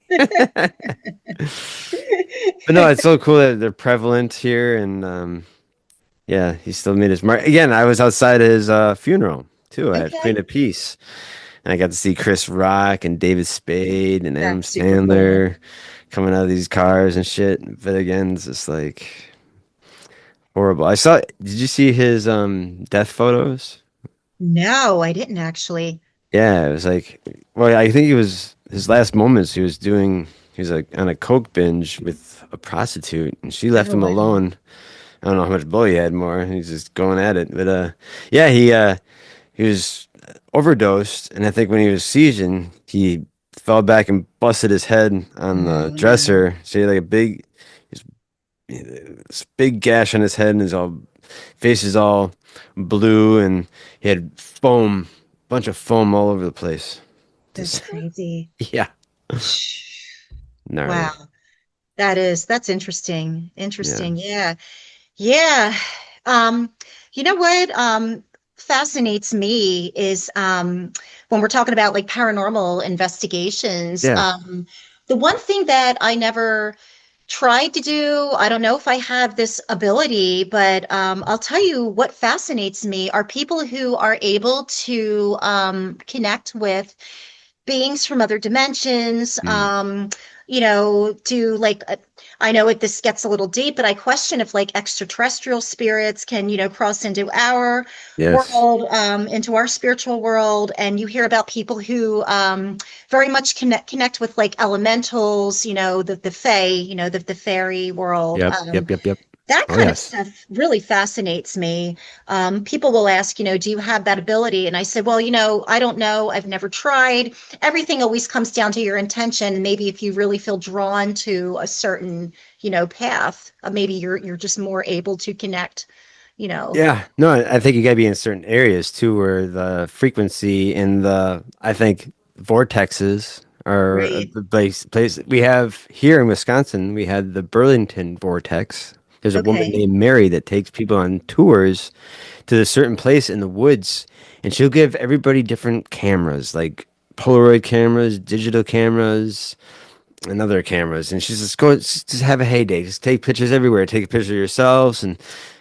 But no, it's so cool that they're prevalent here, and yeah, he still made his mark. Again, I was outside his funeral too at Queen Okay. of Peace, and I got to see Chris Rock and David Spade and Adam That's super cool. Sandler coming out of these cars and shit. But again, it's just like horrible. Did you see his death photos? No, I didn't actually. Yeah, it was like, well, I think he was his last moments. He was like on a coke binge with a prostitute, and she left Oh, him wow. alone. I don't know how much blow he had more. He's just going at it, but yeah, he was overdosed, and I think when he was seizing, he fell back and busted his head on the Oh, no. dresser. So he had like his, this big gash on his head, and his all face is all blue, and he had foam, bunch of foam all over the place. That's Just crazy. yeah, gnarly. Wow. That's interesting. Yeah. Interesting. Yeah. Yeah. Um, you know what fascinates me is when we're talking about like paranormal investigations, Yeah. the one thing that I never tried to do, I don't know if I have this ability, but I'll tell you what fascinates me are people who are able to connect with beings from other dimensions. Mm. Do like I know this gets a little deep, but I question if like extraterrestrial spirits can, cross into our Yes. world, into our spiritual world. And you hear about people who very much connect with like elementals, the fae, the fairy world. Yep. Yep. Yep. Yep. That Oh kind of yes. stuff really fascinates me. People will ask, do you have that ability? And I said, well, I don't know. I've never tried. Everything always comes down to your intention. And maybe if you really feel drawn to a certain, path, maybe you're just more able to connect, you know. Yeah, no, I think you gotta be in certain areas too, where the frequency and I think vortexes are a Right. the place we have here in Wisconsin. We had the Burlington vortex. There's a woman Okay. named Mary that takes people on tours to a certain place in the woods, and she'll give everybody different cameras, like Polaroid cameras, digital cameras, and other cameras, and she's just have a heyday, just take pictures everywhere, take a picture of yourselves, and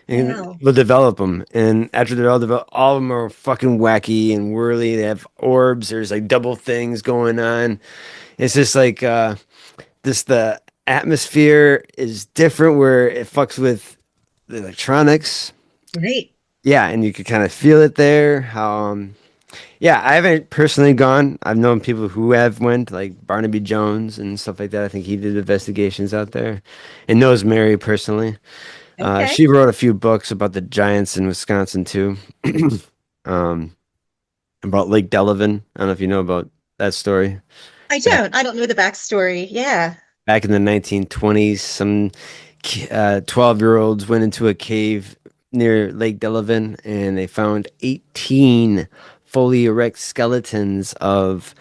Wow. we'll develop them. And after they're all developed, all of them are fucking wacky and whirly. They have orbs. There's like double things going on. It's just like this. The atmosphere is different where it fucks with the electronics. Right. Yeah, and you could kind of feel it there. How yeah, I haven't personally gone. I've known people who have went, like Barnaby Jones and stuff like that. I think he did investigations out there, and knows Mary personally. Okay. She wrote a few books about the giants in Wisconsin too, um, about Lake Delavan. I don't know if you know about that story. That I don't know the backstory. Yeah. back in the 1920s, some 12-year-olds went into a cave near Lake Delavan and they found 18 fully erect skeletons of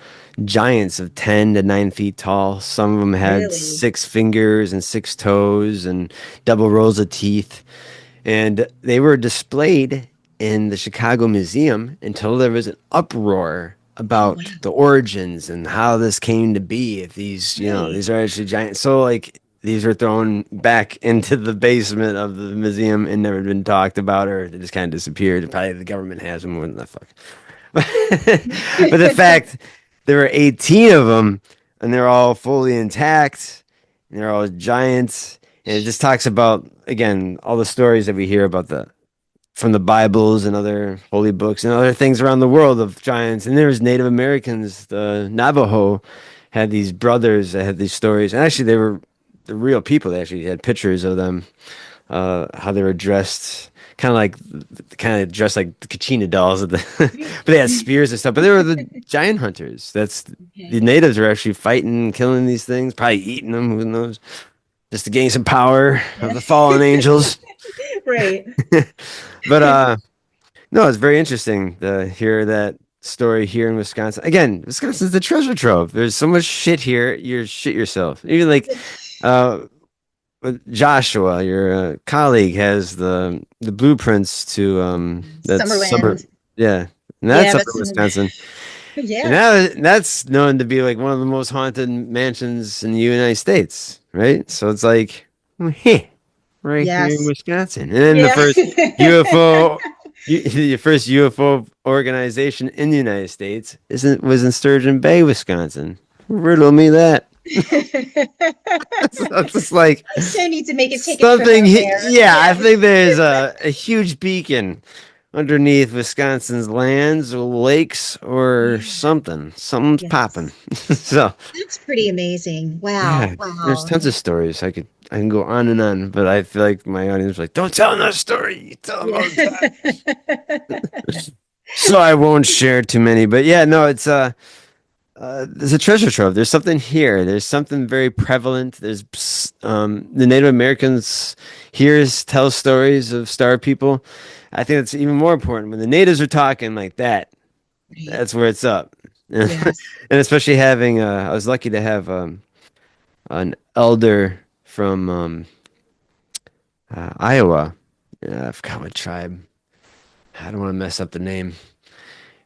giants of 10 to 9 feet tall. Some of them had Really? 6 fingers and 6 toes and double rows of teeth. And they were displayed in the Chicago Museum until there was an uproar Oh, about wow. the origins and how this came to be. If these, Right. these are actually giant. So, like, these were thrown back into the basement of the museum and never been talked about, or they just kind of disappeared. Probably the government has them. What the fuck? But the fact there were 18 of them and they're all fully intact and they're all giants. And it just talks about, again, all the stories that we hear about from the Bibles and other holy books and other things around the world of giants. And there was Native Americans, the Navajo had these brothers that had these stories. And actually, they were the real people. They actually had pictures of them, how they were dressed, kind of dressed like the Kachina dolls, but they had spears and stuff. But they were the giant hunters. The Okay. natives are actually fighting, killing these things, probably eating them. Who knows? Just to gain some power of Yeah. the fallen angels. Right. But no, it's very interesting to hear that story here in Wisconsin. Again, Wisconsin's the treasure trove. There's so much shit here, you shit yourself. Even like uh with Joshua, your colleague, has the blueprints to that's summer, Summerland. yeah, and that's Yeah, up in that's Wisconsin, and yeah. that's known to be like one of the most haunted mansions in the United States, right? So it's like, heh, right here in Yes. Wisconsin, and then the Yeah. first UFO, the first UFO organization in the United States isn't was in Sturgeon Bay, Wisconsin. Riddle me that. So it's just like I so need to take a trip something. out there. Yeah, I Yeah. think there's a huge beacon underneath Wisconsin's lands or lakes or Yeah. something. Something's popping. Yes. So That's pretty amazing. Wow. yeah, there's Wow. tons of stories. I can go on and on, but I feel like my audience is like, don't tell them that story. You tell them Yeah. all the time. So I won't share too many. But yeah, no, it's there's a treasure trove. There's something here. There's something very prevalent. The Native Americans here tell stories of star people. I think it's even more important when the natives are talking like that. Right. That's where it's up. And Yes. especially having, I was lucky to have an elder from Iowa. I forgot what tribe. I don't want to mess up the name.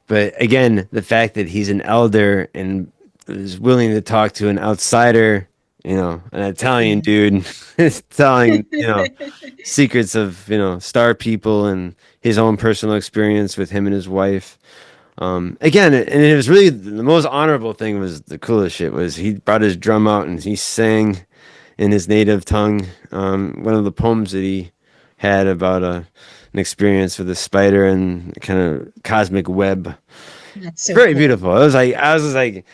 But again, the fact that he's an elder and is willing to talk to an outsider, an Italian Yeah. dude, is telling, secrets of, star people and his own personal experience with him and his wife. Again, and it was really the most honorable thing was the coolest shit was he brought his drum out and he sang in his native tongue. One of the poems that he had about an experience with a spider and kind of cosmic web. That's so Very cool. beautiful. I was just like,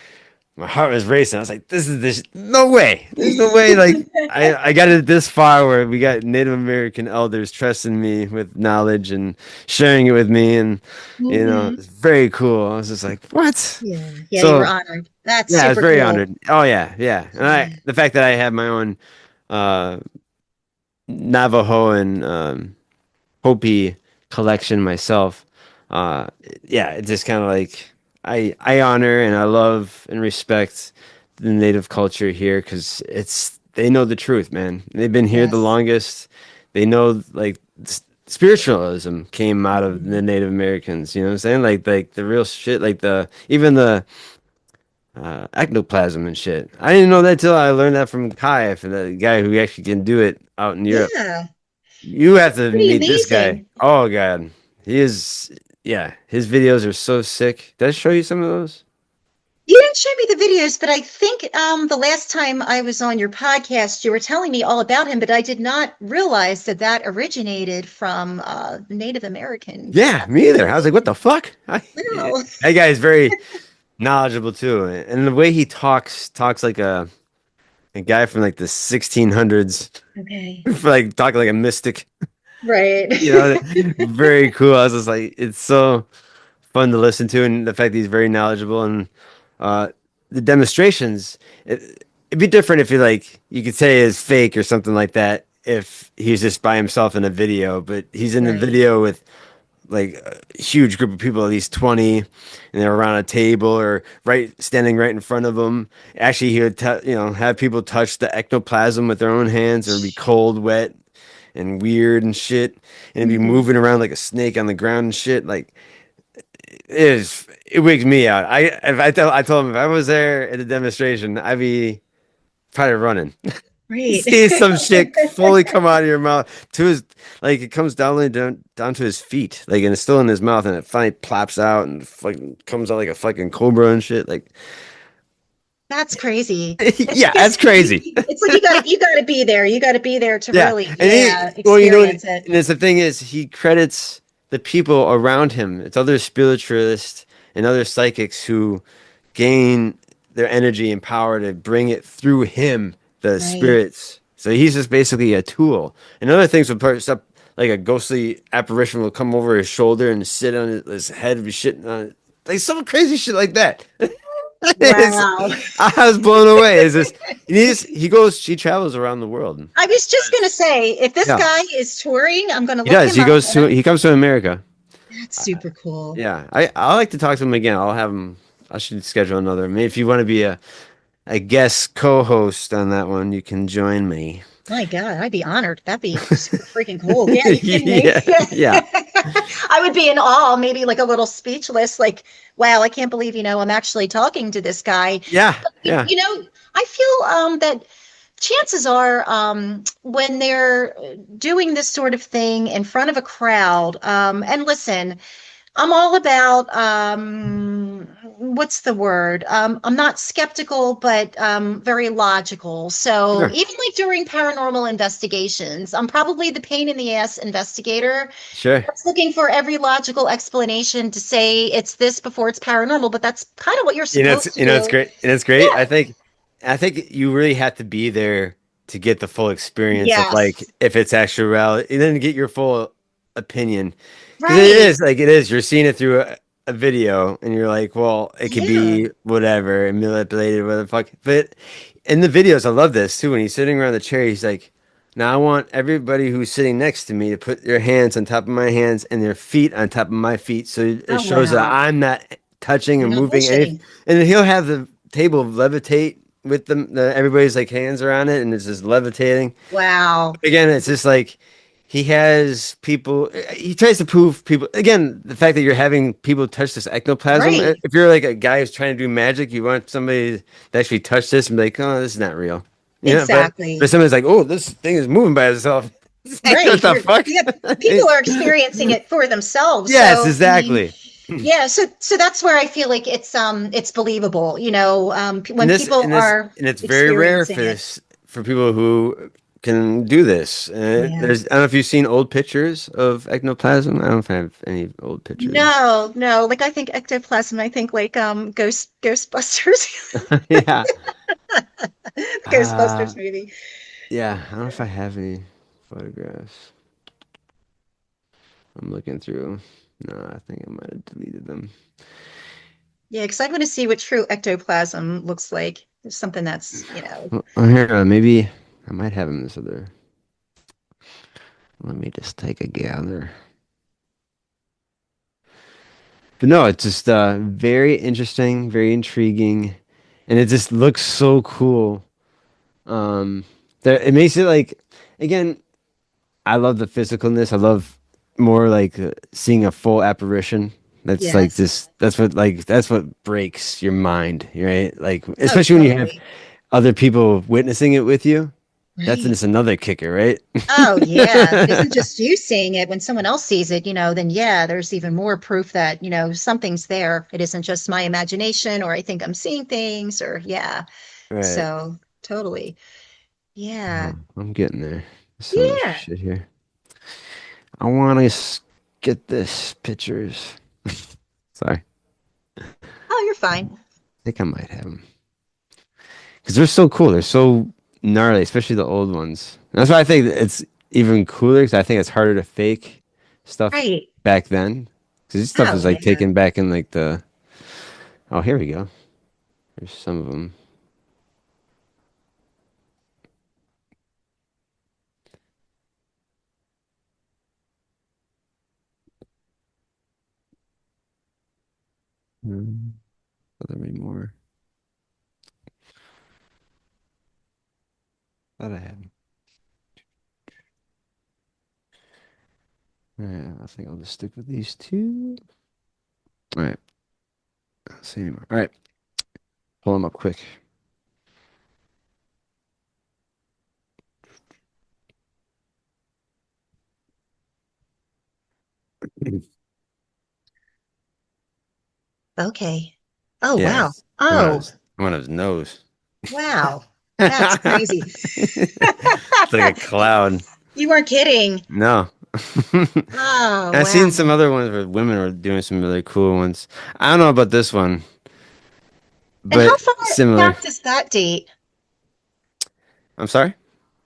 my heart was racing. I was like, this, no way. There's no way. Like, I got it this far where we got Native American elders trusting me with knowledge and sharing it with me. And, Hmm. it's very cool. I was just like, what? Yeah. Yeah, you were So, honored. That's yeah, I was super very cool. honored. Oh, yeah, yeah. And Yeah. the fact that I have my own uh, Navajo and Hopi collection myself. Uh, yeah, it's just kind of like I honor and I love and respect the native culture here because they know the truth, man. They've been here the Yes. longest. They know like spiritualism came out of the Mhm. Native Americans. You know what I'm saying? Like the real shit, like the even the ectoplasm and shit. I didn't know that till I learned that from Kai, for the guy who actually can do it out in Europe. Yeah. You have to Pretty meet this guy. amazing. Oh God, he is. Yeah, his videos are so sick. Did I show you some of those? You didn't show me the videos, but I think the last time I was on your podcast, you were telling me all about him, but I did not realize that that originated from Native American Yeah, me either. I was like, what the fuck? No. That guy is very knowledgeable too, and the way he talks like a guy from like the 1600s, Okay. for like talking like a mystic. Right. Very cool. I was just like, it's so fun to listen to, and the fact that he's very knowledgeable and uh, the demonstrations. It'd be different if you could say it's fake or something like that if he's just by himself in a video, but he's in the Right. video with like a huge group of people, at least 20, and they're around a table or standing right in front of him. Actually, he would have people touch the ectoplasm with their own hands, or it'd be cold, wet, and weird and shit, and it'd be Mhm. moving around like a snake on the ground and shit. Like it wigs me out. I told him if I was there at the demonstration, I'd be probably running. Right. See some shit fully come out of your mouth to his, like it comes down to his feet, like, and it's still in his mouth, and it finally plops out and fucking comes out like a fucking cobra and shit. Like, That's crazy. It's yeah, because that's crazy. it's like you gotta be there. You gotta be there to Yeah, really, and yeah, well, experience and it. it's the thing is, he credits the people around him. It's other spiritualists and other psychics who gain their energy and power to bring it through him, the Right. spirits. So he's just basically a tool. And other things will put up, like a ghostly apparition will come over his shoulder and sit on his head and be shitting on it. Like some crazy shit like that. It's, Wow. I was blown away. It's just he travels around the world. I was just gonna say, if this Yeah, guy is touring, I'm gonna he look does. him up. And He comes to America. that's super cool. Yeah, I like to talk to him again. I'll have him. I should schedule another. Maybe if you want to be a guest co-host on that one, you can join me. My God, I'd be honored. That'd be super freaking cool. Yeah, you kidding me? Yeah, yeah, I would be in awe, maybe like a little speechless, like, wow, I can't believe, I'm actually talking to this guy. yeah, You, yeah. you know, I feel that chances are when they're doing this sort of thing in front of a crowd, and listen, I'm all about what's the word? I'm not skeptical, but very logical. So Sure, even like during paranormal investigations, I'm probably the pain in the ass investigator sure. that's looking for every logical explanation to say it's this before it's paranormal, but that's kind of what you're supposed to It's do. great, and it's great. Yeah. I think you really have to be there to get the full experience of like Yes. if it's actual reality, and then get your full opinion. Because Right. it is. You're seeing it through a video, and you're like, well, it could Yeah. be whatever and manipulated, whatever the fuck. But in the videos, I love this too. When he's sitting around the chair, he's like, now I want everybody who's sitting next to me to put their hands on top of my hands and their feet on top of my feet, so it Oh, shows that wow. I'm not touching You're and not moving anything. bullshitting. And then he'll have the table levitate with everybody's like hands are on it and it's just levitating. Wow. Again, it's just like he has people. He tries to prove people. Again, the fact that you're having people touch this ectoplasm. Right. If you're like a guy who's trying to do magic, you want somebody to actually touch this and be like, "Oh, this is not real." You know, but Exactly. somebody's like, "Oh, this thing is moving by itself." It's like, what Right. the fuck? Yeah, people are experiencing it for themselves. Yes, So, I mean, exactly. yeah, so that's where I feel like it's believable, And when this people and this are and it's very rare experiencing for it. this for people who can do this. Yeah. There's I don't know if you've seen old pictures of ectoplasm. I don't know if I have any old pictures. No, no, like I think ectoplasm, I think like Ghostbusters. Yeah. The Uh, Ghostbusters movie. yeah. I don't know if I have any photographs. I'm looking through. No, I think I might have deleted them. Yeah, because I want to see what true ectoplasm looks like. It's something that's. Oh, here, maybe I might have them this other. Let me just take a gather. But no, it's just very interesting, very intriguing, and it just looks so cool. Um, it makes it like again. I love the physicalness. I love more like seeing a full apparition. That's like Yes. this. That's what breaks your mind, right? Like Oh, especially when you have totally. other people witnessing it with you. That's Right. just another kicker, right? Oh, yeah. It isn't just you seeing it. When someone else sees it, then yeah, there's even more proof that something's there. It isn't just my imagination or I think I'm seeing things or yeah. Right. So totally. Yeah. I'm getting there. There's so much Yeah. shit here. I want to get this pictures. Sorry. I Oh, you're fine. think I might have them because they're so cool. They're so gnarly, especially the old ones. That's why I think it's even cooler because I think it's harder to fake stuff Right. back then. Because this stuff Oh, is like yeah. taken back in like the. Oh, here we go. There's some of them. Are there any more? Thought I had. Yeah, I think I'll just stick with these two. All right. I don't see anymore. All right. Pull them up quick. Okay. Oh, Yeah, wow. it's Oh, coming out of his nose. wow. That's crazy. It's like a cloud. You weren't kidding. No. Oh, I've wow. seen some other ones where women are doing some really cool ones. I don't know about this one, And how but far similar. back does that date? I'm sorry?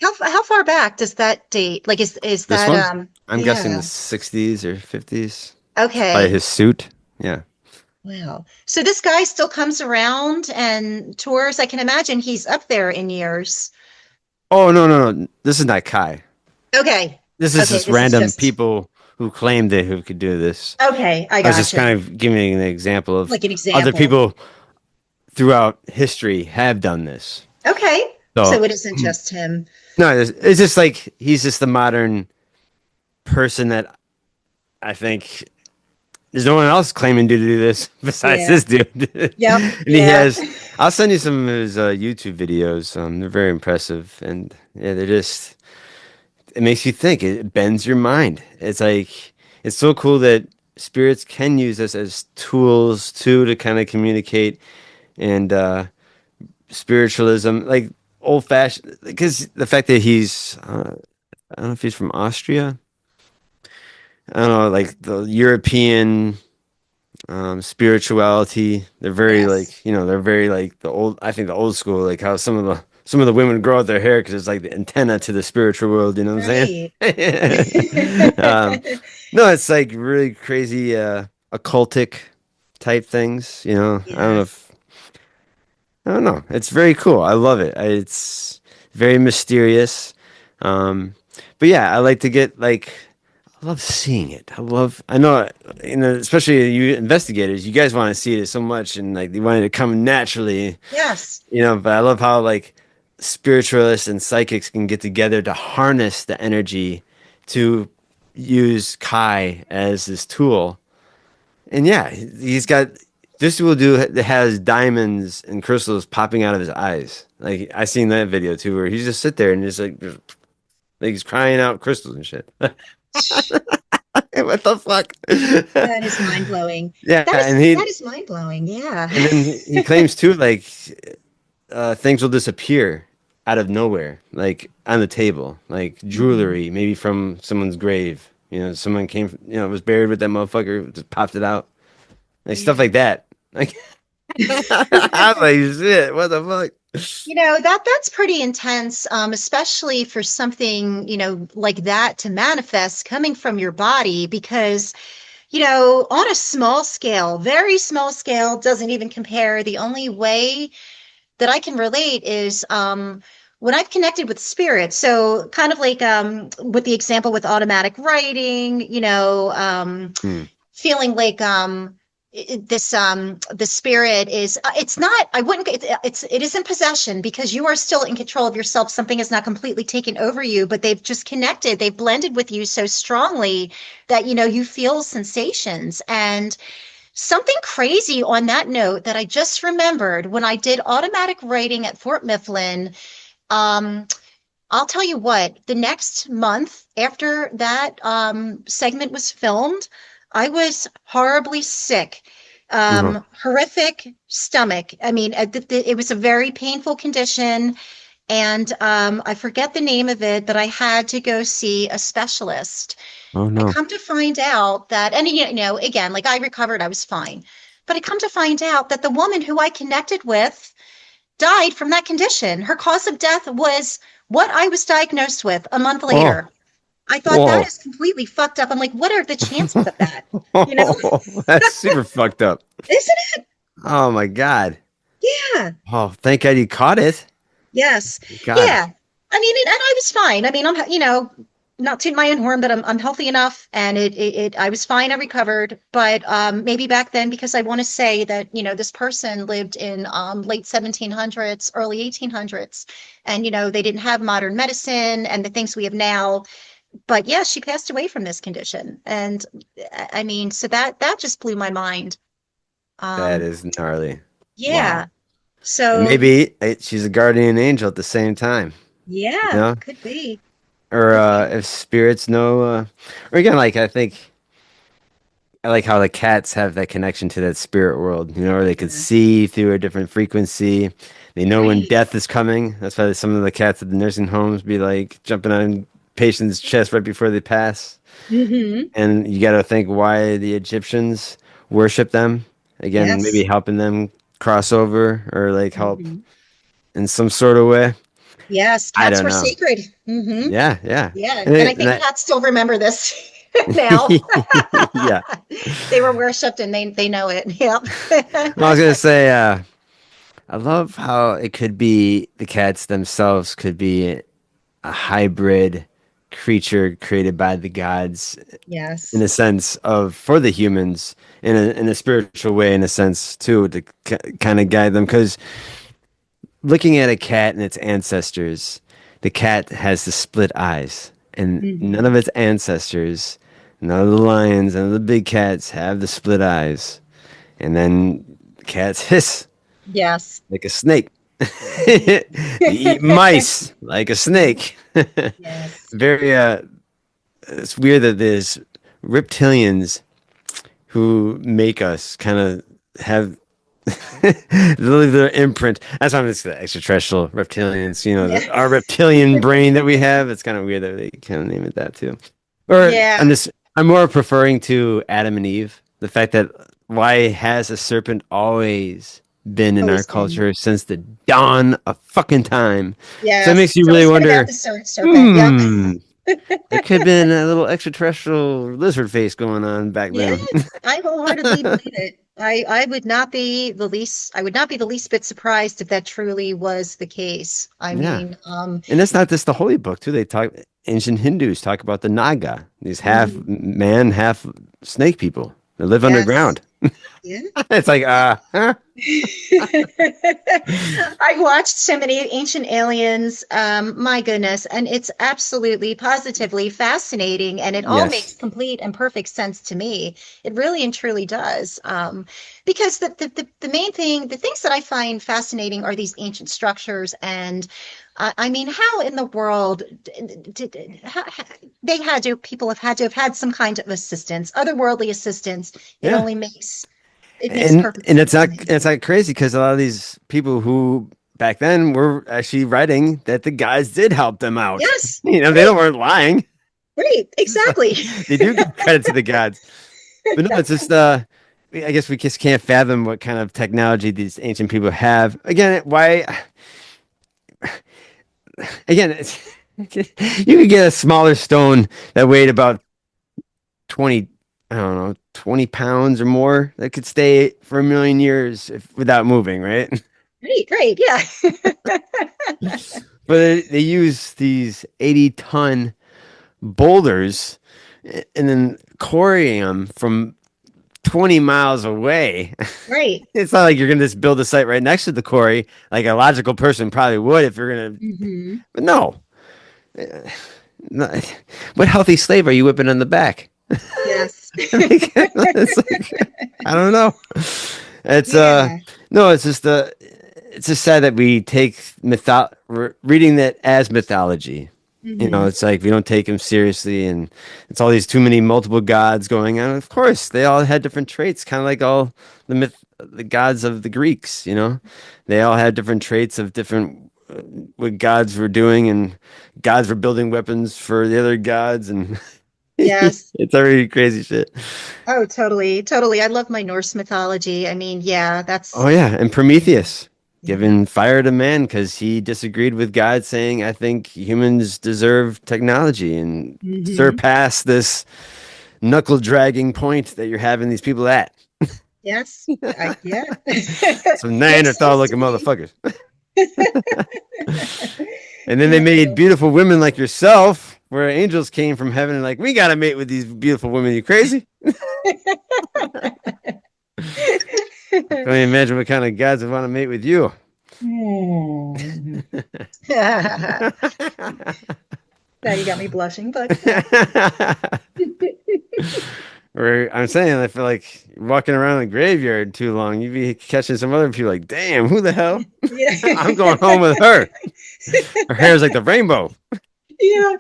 How far back does that date? Like is This that one? I'm guessing the yeah. 60s or 50s. By Okay. his suit. Yeah. Wow. So this guy still comes around and tours. I can imagine he's up there in years. Oh, no, no, no. This is not Kai. Okay. This is Okay, just this is random just people who claimed that who could do this. okay, I I was just gotcha. kind of giving an example of Like an other example. people throughout history have done this. Okay. So, So it isn't just him. no, it's just like he's just the modern person that I think there's no one else claiming to do this besides Yeah. this dude. Yep. And he Yeah. has, I'll send you some of his YouTube videos. They're very impressive. And yeah, it makes you think. It bends your mind. It's like, it's so cool that spirits can use us as tools too to kind of communicate and spiritualism, like old fashioned, because the fact that I don't know if he's from Austria. I don't know, like the European spirituality. They're very Yes. like, they're very like I think the old school, like how some of the women grow out their hair because it's like the antenna to the spiritual world. You know what I'm Right. saying? No, it's like really crazy, occultic type things. Yeah. I don't know. It's very cool. I love it. It's very mysterious. Um, but yeah, I like to get like I love seeing it. I know, especially you investigators, you guys want to see it so much and like you want it to come naturally, Yes. but I love how like spiritualists and psychics can get together to harness the energy to use Kai as this tool. And yeah, he's got this will do that has diamonds and crystals popping out of his eyes. Like I seen that video too, where he's just sit there and just like he's crying out crystals and shit. What the fuck? That is mind blowing. Yeah, That is and he that is mind blowing. Yeah. and then he claims too, like things will disappear out of nowhere, like on the table, like Mhm. jewelry, maybe from someone's grave. Someone came, was buried with that motherfucker, just popped it out, like stuff Yeah. like that. Like, I was like, shit, what the fuck? That's pretty intense, especially for something, like that to manifest coming from your body because, on a small scale, very small scale, doesn't even compare. The only way that I can relate is when I've connected with spirit. So kind of like with the example with automatic writing, Hmm. feeling like this the spirit is it's not I wouldn't it is in possession because you are still in control of yourself. Something is not completely taken over you, but they've blended with you so strongly that you feel sensations. And something crazy on that note that I just remembered when I did automatic writing at Fort Mifflin. um I'll tell you what, the next month after that segment was filmed, I was horribly sick, Uh-huh. horrific stomach. I mean, it was a very painful condition. And I forget the name of it, but I had to go see a specialist. Oh I no. come to find out that, and again, like I recovered, I was fine. But I come to find out that the woman who I connected with died from that condition. Her cause of death was what I was diagnosed with a month Oh, later. I thought that whoa. is completely fucked up. I'm like, what are the chances of that? You know, That's super fucked up. isn't it? Oh my God. Yeah. Oh, thank God you caught it. Yes. God. Yeah. I mean, and I was fine. I mean, I'm, not to my own horn, but I'm healthy enough, and I was fine. I recovered, but maybe back then, because I want to say that this person lived in late 1700s, early 1800s, and they didn't have modern medicine and the things we have now. But yeah, she passed away from this condition, and I mean, so that just blew my mind. That Um, is gnarly. Wow. yeah. And So maybe she's a guardian angel at the same time, you yeah, know? could be, Or could be. if spirits know, or again, like I think I like how the cats have that connection to that spirit world, or they could Yeah. see through a different frequency. They know when Right. death is coming. That's why some of the cats at the nursing homes be like jumping on patients' chests right before they pass. Hmm. And you got to think why the Egyptians worship them. Again, maybe Yes. helping them cross over or like help Hmm. in some sort of way. Yes, I cats don't were know. sacred. Hmm. Yeah, yeah. Yeah, And, and I it, and think I, cats still remember this now. yeah. They were worshipped and they know it. Well, I was Yep. gonna say, I love how it could be the cats themselves could be a hybrid creature created by the gods in Yes. a sense of for the humans in a spiritual way in a sense too to kind of guide them because looking at a cat and its ancestors, the cat has the split eyes, and none Hmm. of its ancestors, none of the lions, none of the big cats have the split eyes. And then cats hiss Yes. like a snake. They eat mice like a snake. Yes. Very it's weird that there's reptilians who make us kind of have their imprint. That's why I'm just the extraterrestrial reptilians. Our Yes. reptilian brain that we have. It's kind of weird that they kind of name it that too. Or Yeah. I'm more preferring to Adam and Eve. The fact that why has a serpent always been in our Always been. culture since the dawn of fucking time? So it Yes. makes you It's really always been about wonder. the serpent. Yep. Hmm. There could have been a little extraterrestrial lizard face going on back Yeah, then. I wholeheartedly believe it. I would not be the least bit surprised if that truly was the case. I Yeah. mean, And that's not just the holy book too. They talk ancient Hindus talk about the Naga, these half Mhm. man, half snake people that live Yes. underground. Yeah. It's like, huh? I watched so many Ancient Aliens. My goodness. And it's absolutely, positively fascinating. And it all Yes. makes complete and perfect sense to me. It really and truly does. Because the main thing, the things that I find fascinating are these ancient structures. And I mean, how in the world people have had some kind of assistance, otherworldly assistance. It Yeah. only makes, it makes And perfect and it's sense to not me. it's not crazy because a lot of these people who back then were actually writing that the guys did help them out. Yes, They right, don't weren't lying. right, It's like exactly. they do give credit to the gods. But no, it's just I guess we just can't fathom what kind of technology these ancient people have. Again, why again, it's, you could get a smaller stone that weighed about 20, I don't know, 20 pounds or more that could stay for a million years without moving, right? Right, right, yeah. But they use these 80-ton boulders and then quarry them from 20 miles away. Right. It's not like you're going to just build a site right next to the quarry, like a logical person probably would if you're going to. Hmm. But no. No. What healthy slave are you whipping on the back? Yes. It's like, I don't know. It's Yeah. no, it's just sad that we take reading that as mythology. Hmm. It's like we don't take them seriously, and it's all these too many multiple gods going on. Of course, they all had different traits, kind of like all the gods of the Greeks. They all had different traits of different what gods were doing, and gods were building weapons for the other gods, and Yes. it's already crazy shit. Oh, totally, totally. I love my Norse mythology. I mean, yeah, Oh that's, yeah, and Prometheus yeah. giving fire to man because he disagreed with God, saying, "I think humans deserve technology and Hmm. surpass this knuckle dragging point that you're having these people at." Yes. Yeah. Some Makes Neanderthal sense to looking me. motherfuckers. And then they made Yeah. beautiful women like yourself, where angels came from heaven and like, we gotta mate with these beautiful women. You crazy? I can't even imagine what kind of guys would want to mate with you. Hmm. Now you got me blushing, but yeah. Or I'm saying, I feel like walking around the graveyard too long, you'd be catching some other people like, damn, who the hell? I'm going Yeah. home with her. Her hair's like the rainbow. Yeah.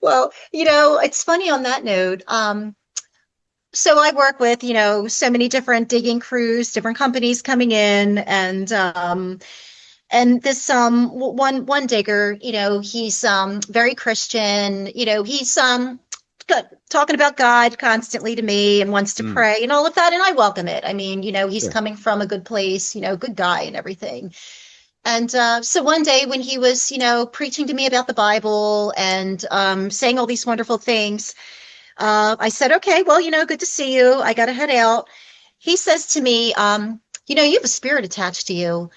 Well, it's funny on that note. So I work with, so many different digging crews, different companies coming in, and this one digger, he's very Christian, he's talking about God constantly to me and wants to Mm, pray and all of that, and I welcome it. I mean, he's sure. coming from a good place, good guy and everything. And so one day when he was, preaching to me about the Bible and saying all these wonderful things, I said, okay, well, good to see you. I got to head out. He says to me, you have a spirit attached to you.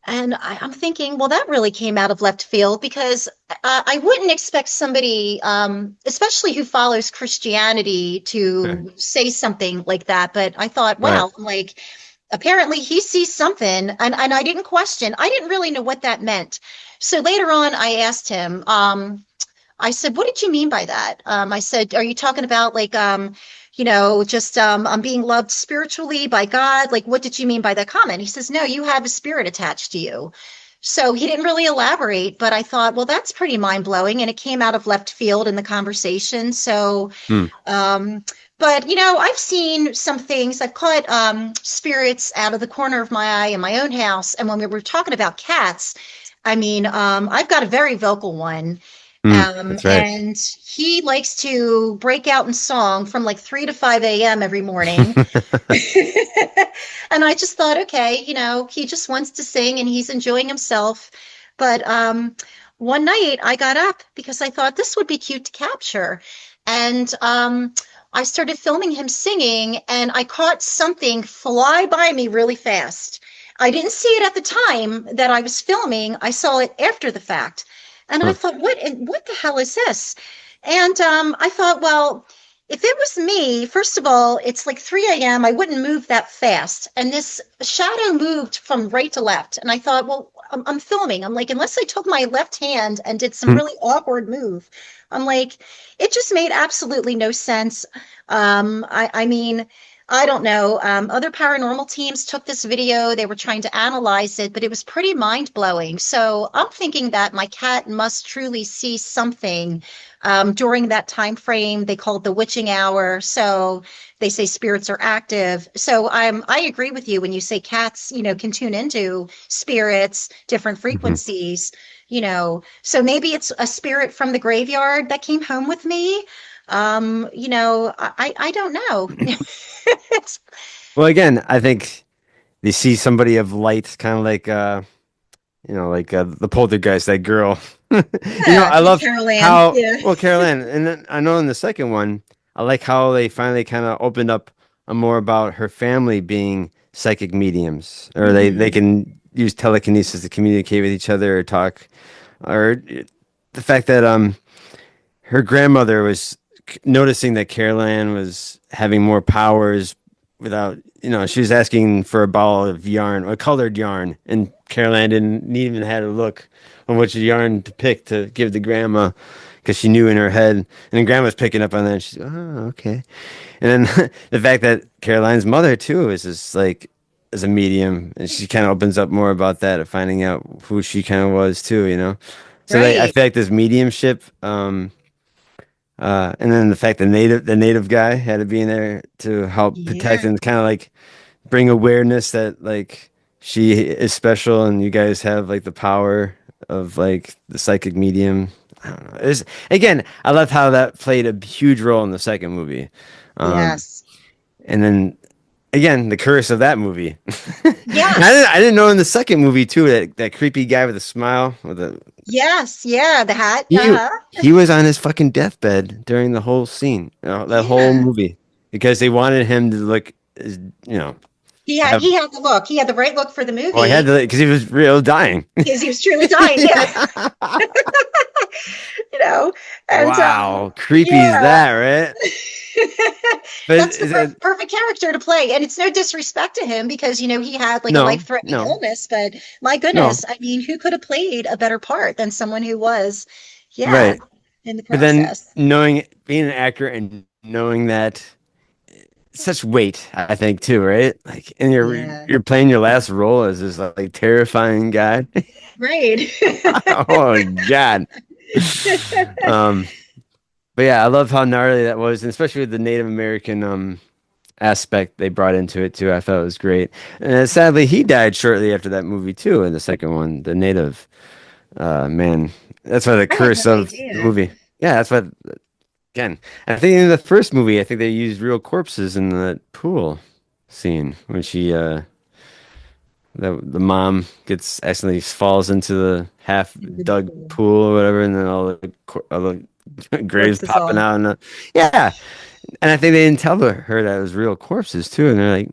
And I'm thinking, well, that really came out of left field because I wouldn't expect somebody, especially who follows Christianity, Sure. to say something like that. But I thought, Right. wow, like apparently he sees something, and I didn't question. I didn't really know what that meant. So later on, I asked him. I said, "What did you mean by that?" I said, "Are you talking about like, just I'm being loved spiritually by God? Like, what did you mean by that comment?" He says, "No, you have a spirit attached to you." So he didn't really elaborate, but I thought, well, that's pretty mind blowing, and it came out of left field in the conversation. So, Hmm. um, but I've seen some things. I've caught spirits out of the corner of my eye in my own house, and when we were talking about cats, I mean, I've got a very vocal one. Hmm. That's right. And he likes to break out in song from like 3 to 5 a.m. every morning. And I just thought, okay, he just wants to sing and he's enjoying himself. But one night I got up because I thought this would be cute to capture. And I started filming him singing and I caught something fly by me really fast. I didn't see it at the time that I was filming. I saw it after the fact. And I Huh. thought, what the hell is this? And I thought, well, if it was me, first of all, it's like 3 a.m. I wouldn't move that fast. And this shadow moved from right to left. And I thought, well, I'm filming. I'm like, unless I took my left hand and did some Hmm. really awkward move, I'm like, it just made absolutely no sense. I mean, I don't know. Other paranormal teams took this video. They were trying to analyze it, but it was pretty mind blowing. So I'm thinking that my cat must truly see something during that time frame. They call it the witching hour. So they say spirits are active. So I agree with you when you say cats, can tune into spirits, different Mhm. frequencies. So maybe it's a spirit from the graveyard that came home with me. I don't know. It's, Well, again, I think they see somebody of light, kind of like like the poltergeist, that girl. yeah, I love Carol Ann. how Yeah. well Carol Ann, and then I know in the second one, I like how they finally kind of opened up more about her family being psychic mediums, or they Mhm. can use telekinesis to communicate with each other or talk, or the fact that her grandmother was noticing that Carol Ann was having more powers without, she was asking for a ball of yarn, a colored yarn, and Carol Ann didn't even had to look on which yarn to pick to give to grandma because she knew in her head. And then grandma's picking up on that. And she's, oh, okay. And then the fact that Caroline's mother too is just like as a medium, and she kind of opens up more about that, of finding out who she kind of was too. So I Right. feel like this mediumship, and then the fact that the native guy had to be in there to help protect Yeah. and kind of like bring awareness that like she is special and you guys have like the power of like the psychic medium. I don't know. Again, I love how that played a huge role in the second movie. Um, Yes. and then again, the curse of that movie. And Yes. I didn't know in the second movie too that creepy guy with a smile with a Yes. Yeah. The hat. he Uh-huh. he was on his fucking deathbed during the whole scene, that whole Yeah. movie, because they wanted him to look, as, you know, He had have he had the look. He had the right look for the well, he had movie to because he was real dying. because he was truly dying. Yeah. You know. And Wow, creepy is yeah. that, right? But That's the perfect character to play. And it's no disrespect to him because, he had like a no, life-threatening no, illness, but my no, goodness, I mean, who could have played a better part than someone who was, yeah, right. in the But then process. being an actor and knowing that such weight, I think too, right? Like, and Yeah. you're playing your last role as this like terrifying guy. Right. Oh God. Um, but yeah, I love how gnarly that was, and especially with the Native American aspect they brought into it too. I thought it was great. And sadly, he died shortly after that movie too. In the second one, the native man. That's why the I had no curse of the idea. movie. Yeah, that's what. Again, I think in the first movie, I think they used real corpses in the pool scene when the mom gets accidentally falls into the half The dug pool or whatever, and then all the graves corpses popping all. out, and yeah, and I think they didn't tell her that it was real corpses too, and they're like,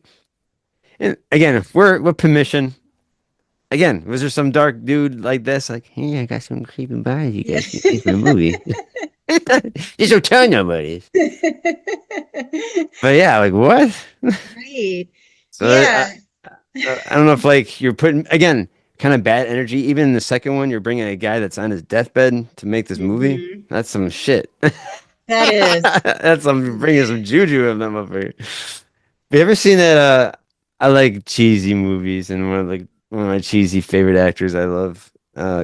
and again, if we're with permission. Again, was there some dark dude like this? Like, hey, I got some creeping bodies you Yeah. guys can see for the movie. Just don't tell nobody. But yeah, like what? Right. So Yeah. I don't know if like you're putting again kind of bad energy. Even in the second one, you're bringing a guy that's on his deathbed to make this movie. Mhm. That's some shit. That is. That's some bringing some juju of them up here. Have you ever seen that? I like cheesy movies, and one of my cheesy favorite actors I love,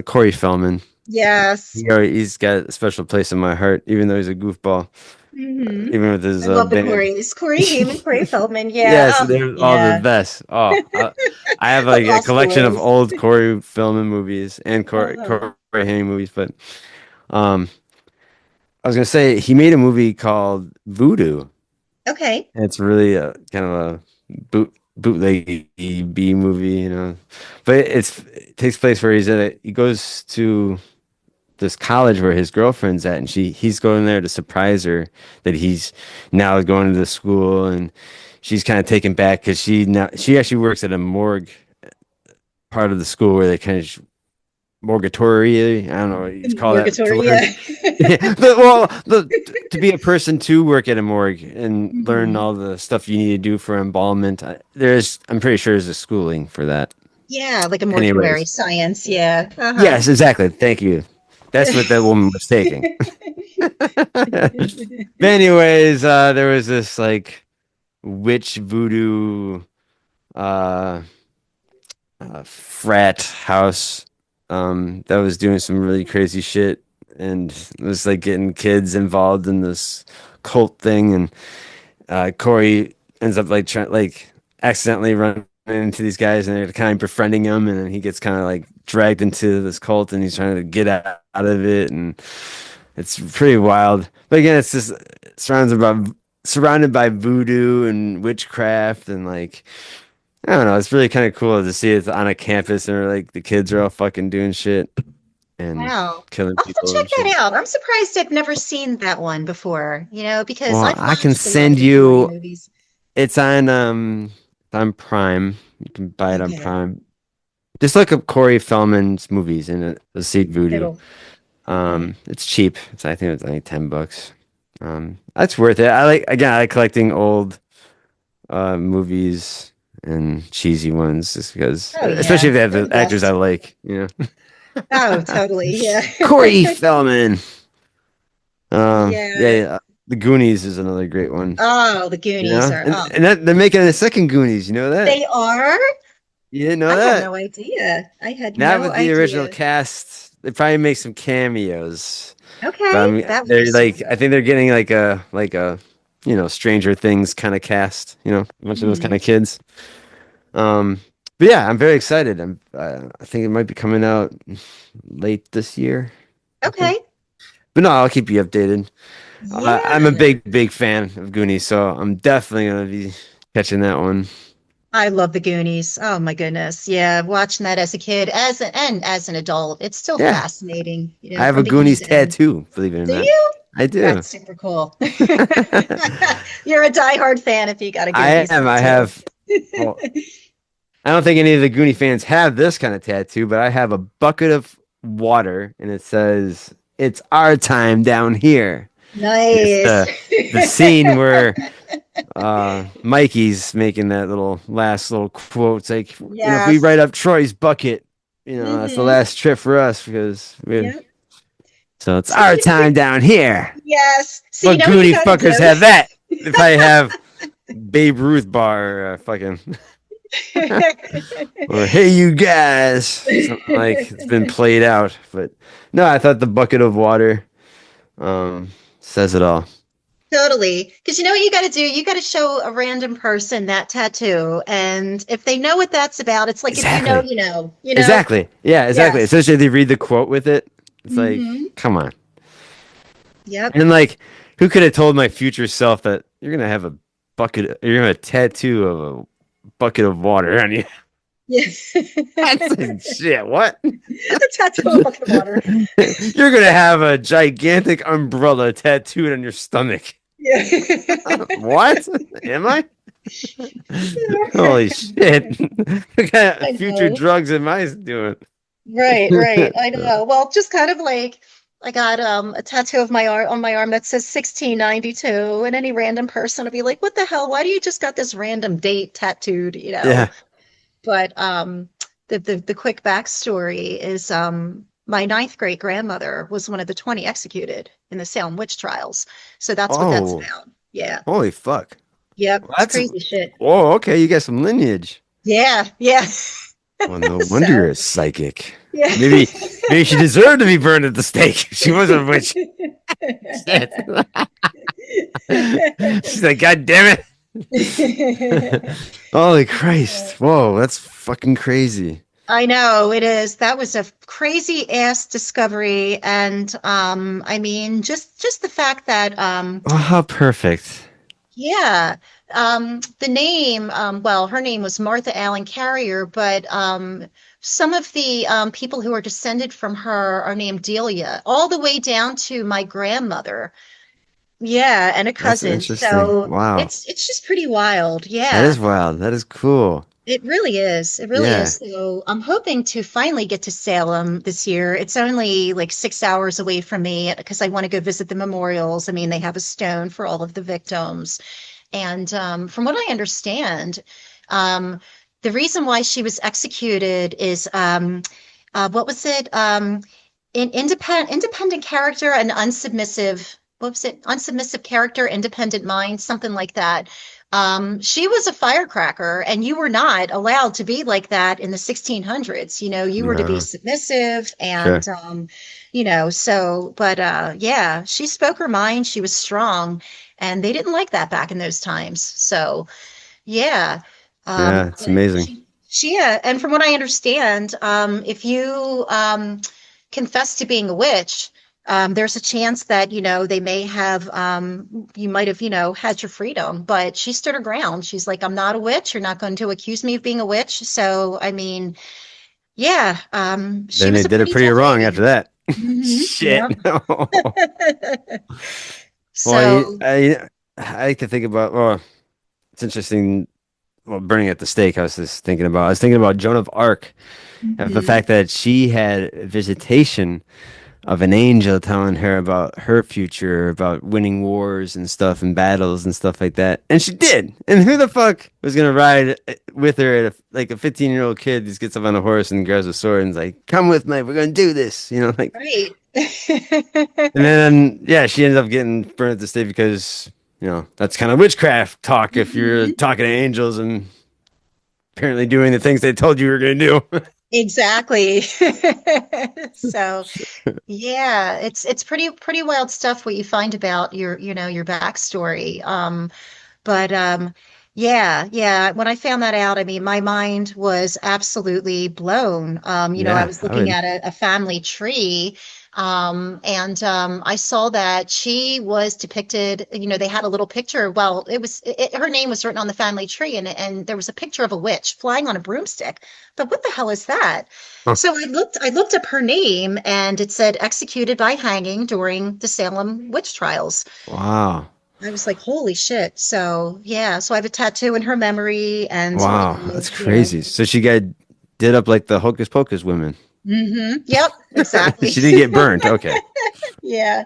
Corey Feldman. Yes. He's got a special place in my heart, even though he's a goofball, Hmm. even with I his love the band. Corey's. Corey Haim, Corey Feldman. Yeah. Yes, they're all the Yeah. best. Oh, I have The like a Lost collection of Boys. old Corey Feldman movies and Uh-huh. Corey Haim movies, but um, I was gonna say he made a movie called Voodoo. Okay. And it's really a kind of a bootleg B movie. But it takes place where he goes to this college where his girlfriend's at, and he's going there to surprise her that he's now going to the school, and she's kind of taken back because she actually works at a morgue part of the school where they kind of morgatory. I don't know what you call that to Purgatory, learn. yeah. To be a person to work at a morgue and learn Mhm. all the stuff you need to do for embalmment. I'm pretty sure there's a schooling for that. Yeah, like a mortuary Anyways, science. Yeah. Uh-huh. yes, exactly. Thank you. That's what that woman was taking. But anyways, there was this like witch voodoo uh, frat house that was doing some really crazy shit and was like getting kids involved in this cult thing. And Corey ends up like trying like accidentally running into these guys and they're kind of befriending him, and then he gets kind of like dragged into this cult and he's trying to get out of it, and it's pretty wild. But again, it's just surrounded by voodoo and witchcraft and like I don't know. It's really kind of cool to see it on a campus and like the kids are all fucking doing shit and Wow. killing I'll have to people check and shit. that out. I'm surprised I've never seen that one before, because Well, I've I can watched a send lot of gory you. movies. It's on Prime. You can buy it on Okay. Prime. Just look up Corey Feldman's movies and it'll see Voodoo. It'll, okay. It's cheap. I think it's like $10. That's worth it. I like collecting old movies and cheesy ones just because, Oh especially yeah, if they have they're the the actors I best. like, you Oh, know. totally. Yeah. Corey Feldman. Yeah. Yeah. The Goonies is another great one. Oh, the You Goonies know, are, and oh, they're making a second Goonies. You know that? they are? You didn't know I had that? no idea. I had Not no with the original idea. cast. They probably make some cameos, but I Okay, mean, that would be they're like sweet. I think they're getting like a Stranger Things kind of cast. A bunch of those kind Hmm. of kids. Um, but yeah, I'm very excited. I think it might be coming out late this year. I think. Okay. But no, I'll keep you updated. I'm a Yeah. big fan of Goonies, so I'm definitely gonna be catching that one. I love the Goonies. Oh my goodness. Yeah, watching that as a kid, and as an adult, it's still Yeah, fascinating, I have a from beginning Goonies to end. tattoo, believe it or Do not. you? I do. That's super cool. You're a diehard fan if you got a I Goonies am. I tattoo. have. Well, I don't think any of the Goonie fans have this kind of tattoo, but I have a bucket of water, and it says, "It's our time down here." And it's Nice. the scene where Mikey's making that little last little quote. It's like, if we Yes. write up Troy's bucket, that's the Hmm. last trip for us because we. Yep. So it's So our time down here. yes. So you What know what you Goonie got to fuckers do? have that? They probably have Babe Ruth bar fucking or hey you guys something like it's been played out. But no, I thought the bucket of water says it all. Totally. Because you know what you got to do? You got to show a random person that tattoo. And if they know what that's about, it's like if you know, Exactly. you know, you know? Exactly. Yeah, exactly. Yes. Especially if they read the quote with it. It's like, Hmm. come on. Yep. And like, who could have told my future self that you're gonna have a tattoo of a bucket of water on you? Yeah. That's like, shit, what? A tattoo of bucket of water. You're gonna have a gigantic umbrella tattooed on your stomach. Yeah. What? Am I? Holy shit. What kind of I future know. drugs am I doing? Right, right. I know. Well, just kind of like I got a tattoo of my arm on my arm that says 1692, and any random person will be like, "What the hell? Why do you just got this random date tattooed?" Yeah. But the quick backstory is my ninth great grandmother was one of the 20 executed in the Salem witch trials. So that's what that's Oh, about. Yeah. holy fuck. Yep. Well, It's crazy shit. oh, okay. You got some lineage. Yeah. Yeah. Well, no wonder So you're a psychic. yeah. Maybe she deserved to be burned at the stake. She wasn't a witch. Shit. She's like, God damn it. Holy Christ. Whoa, that's fucking crazy. I know it is. That was a crazy ass discovery, and I mean, just the fact that Oh, how perfect. yeah, the name, well, her name was Martha Allen Carrier, but some of the people who are descended from her are named Delia, all the way down to my grandmother. Yeah, and a That's cousin. interesting. So Wow. it's just pretty wild. That Yeah. is wild. That is cool. It really is. It really Yeah. is. So I'm hoping to finally get to Salem this year. It's only like 6 hours away from me because I want to go visit the memorials. I mean, they have a stone for all of the victims. And from what I understand, um, the reason why she was executed is what was it? Independent character and unsubmissive. What was it? Unsubmissive character, independent mind, something like that. She was a firecracker, and you were not allowed to be like that in the 1600s. You know, you were to be No. submissive, Sure. and so. But yeah, she spoke her mind. She was strong, and they didn't like that back in those times. So yeah. Yeah, it's But amazing. yeah, and from what I understand, if you confess to being a witch, there's a chance that, they may have, you might have, had your freedom, but she stood her ground. She's like, I'm not a witch. You're not going to accuse me of being a witch. So, I mean, yeah, she Then they was a did it pretty pretty tough wrong after lady. that. Hmm. Shit. Yeah. Well, So, I like to think about, well, it's interesting. Well, burning at the stake, I was thinking about Joan of Arc, of the mhm. fact that she had visitation of an angel telling her about her future, about winning wars and stuff and battles and stuff like that. And she did. And who the fuck was gonna ride with her at like a 15-year-old kid just gets up on a horse and grabs a sword and is like, "Come with me, we're gonna do this," like. Right. And then yeah, she ended up getting burned at the stake because that's kind of witchcraft talk if you're Mhm. talking to angels and apparently doing the things they told you were gonna do. Exactly. So, yeah, it's pretty wild stuff what you find about your backstory. But yeah, when I found that out, I mean, my mind was absolutely blown. I Yeah, was I looking would. at a family tree, and I saw that she was depicted, they had a little picture. Well, her name was written on the family tree, and there was a picture of a witch flying on a broomstick. But what the hell is that? Huh. So I looked up her name, and it said executed by hanging during the Salem witch trials. Wow. I was like, holy shit. So yeah, so I have a tattoo in her memory and Wow, that's crazy. So she got did up like the Hocus Pocus women. Yep, exactly. She didn't get burned. Okay. Yeah,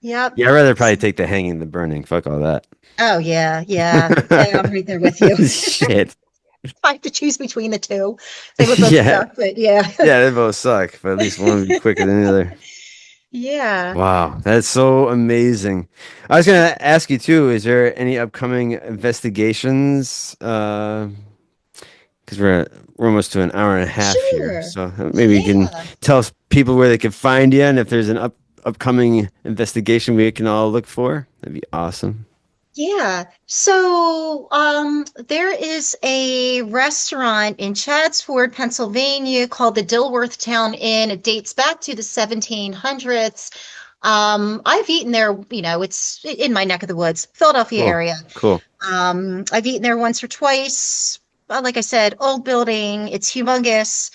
yep. Yeah, I'd rather probably take the hanging than burning. Fuck all that. Oh yeah, yeah. Yeah, I'm right there with you. Shit. If I have to choose between the two, they would both Yeah. suck, but yeah. Yeah, they both suck, but at least one would be quicker than the other. Yeah. Wow, that's so amazing. I was gonna ask you too, is there any upcoming investigations? Because we're almost to an hour and a half here, Sure. so maybe you can Yeah. tell us people where they can find you, and if there's an upcoming investigation we can all look for, that'd be awesome. Yeah. So, there is a restaurant in Chadsford, Pennsylvania called the Dilworth Town Inn. It dates back to the 1700s. I've eaten there, it's in my neck of the woods, Philadelphia Cool, area. cool. I've eaten there once or twice. Like I said, old building, it's humongous.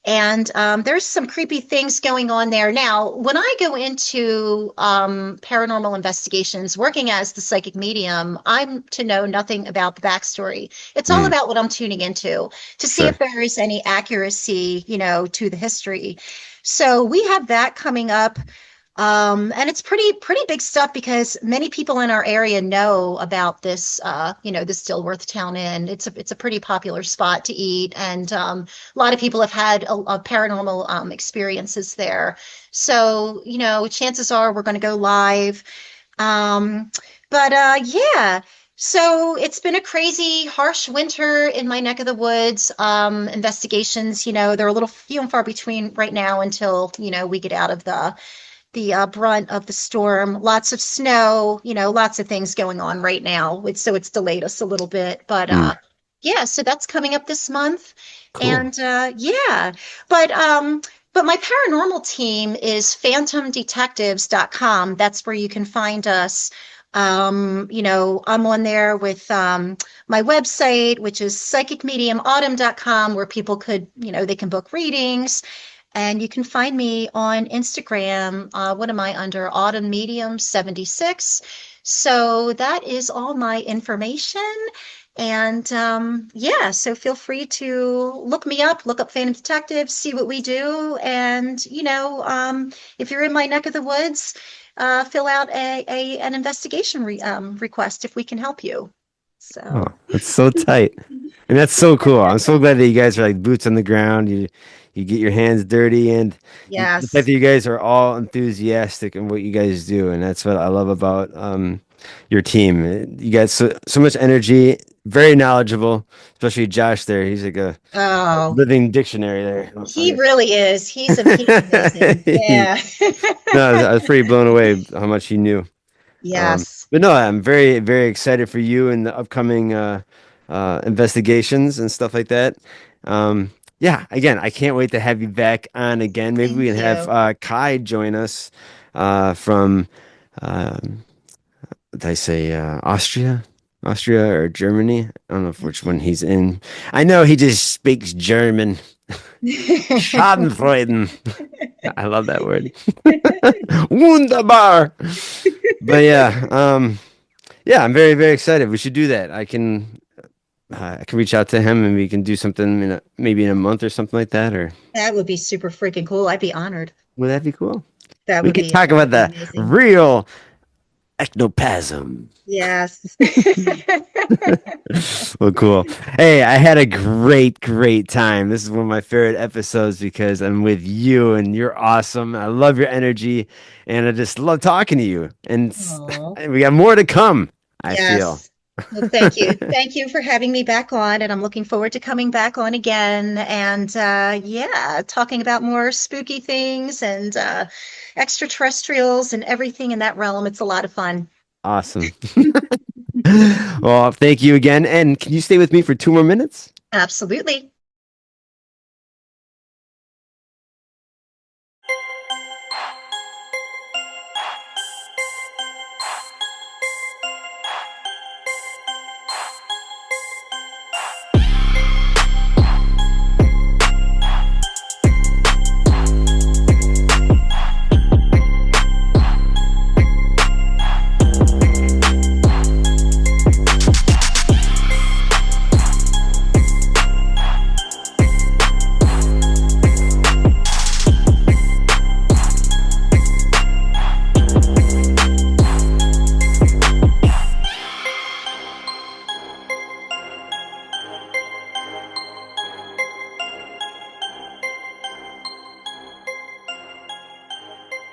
And there's some creepy things going on there. Now, when I go into paranormal investigations, working as the psychic medium, I'm to know nothing about the backstory. It's all Mm, about what I'm tuning into to see if sure. there is any accuracy, to the history. So we have that coming up. And it's pretty big stuff because many people in our area know about this Dilworth Town Inn. It's a pretty popular spot to eat, and a lot of people have had a paranormal experiences there. So, chances are we're going to go live. Um, but yeah, so it's been a crazy, harsh winter in my neck of the woods. Investigations, they're a little few and far between right now until we get out of the brunt of the storm. Lots of snow, lots of things going on right now. So it's delayed us a little bit, but Mm, yeah, so that's coming up this month, cool. and yeah, but my paranormal team is phantomdetectives.com. That's where you can find us. I'm on there with my website, which is psychicmediumautumn.com, where people could, they can book readings. And you can find me on Instagram. What am I under? Autumn Medium 76. So that is all my information. And yeah, so feel free to look me up, look up Phantom Detective, see what we do. And, if you're in my neck of the woods, fill out an investigation request if we can help you. Oh, So, that's so tight. And that's so cool. I'm so glad that you guys are like boots on the ground. You get your hands dirty, and the fact yes. that you guys are all enthusiastic in what you guys do, and that's what I love about your team. You guys so much energy, very knowledgeable, especially Josh there. He's like a Oh, living dictionary there. I'll tell he you. really is. He's amazing. Yeah. No, I was pretty blown away how much he knew. Yes. But no, I'm very, very excited for you and the upcoming investigations and stuff like that. Yeah, again, I can't wait to have you back on again. Maybe we Thank can have you. Kai join us from, what did I say, Austria or Germany? I don't know which one he's in. I know he just speaks German. Schadenfreude. I love that word. Wunderbar. But yeah, yeah, I'm very, very excited. We should do that. I can reach out to him and we can do something maybe in a month or something like that. Or That would be super freaking cool. I'd be honored. would that be cool? That We would could be talk that about would be the amazing. real ectoplasm. Yes. Well, cool. Hey, I had a great, great time. This is one of my favorite episodes because I'm with you and you're awesome. I love your energy and I just love talking to you. And Oh, we got more to come, I feel. yes. Well, thank you. Thank you for having me back on, and I'm looking forward to coming back on again and yeah, talking about more spooky things and extraterrestrials and everything in that realm. It's a lot of fun. Awesome. Well, thank you again. And can you stay with me for 2 more minutes? Absolutely.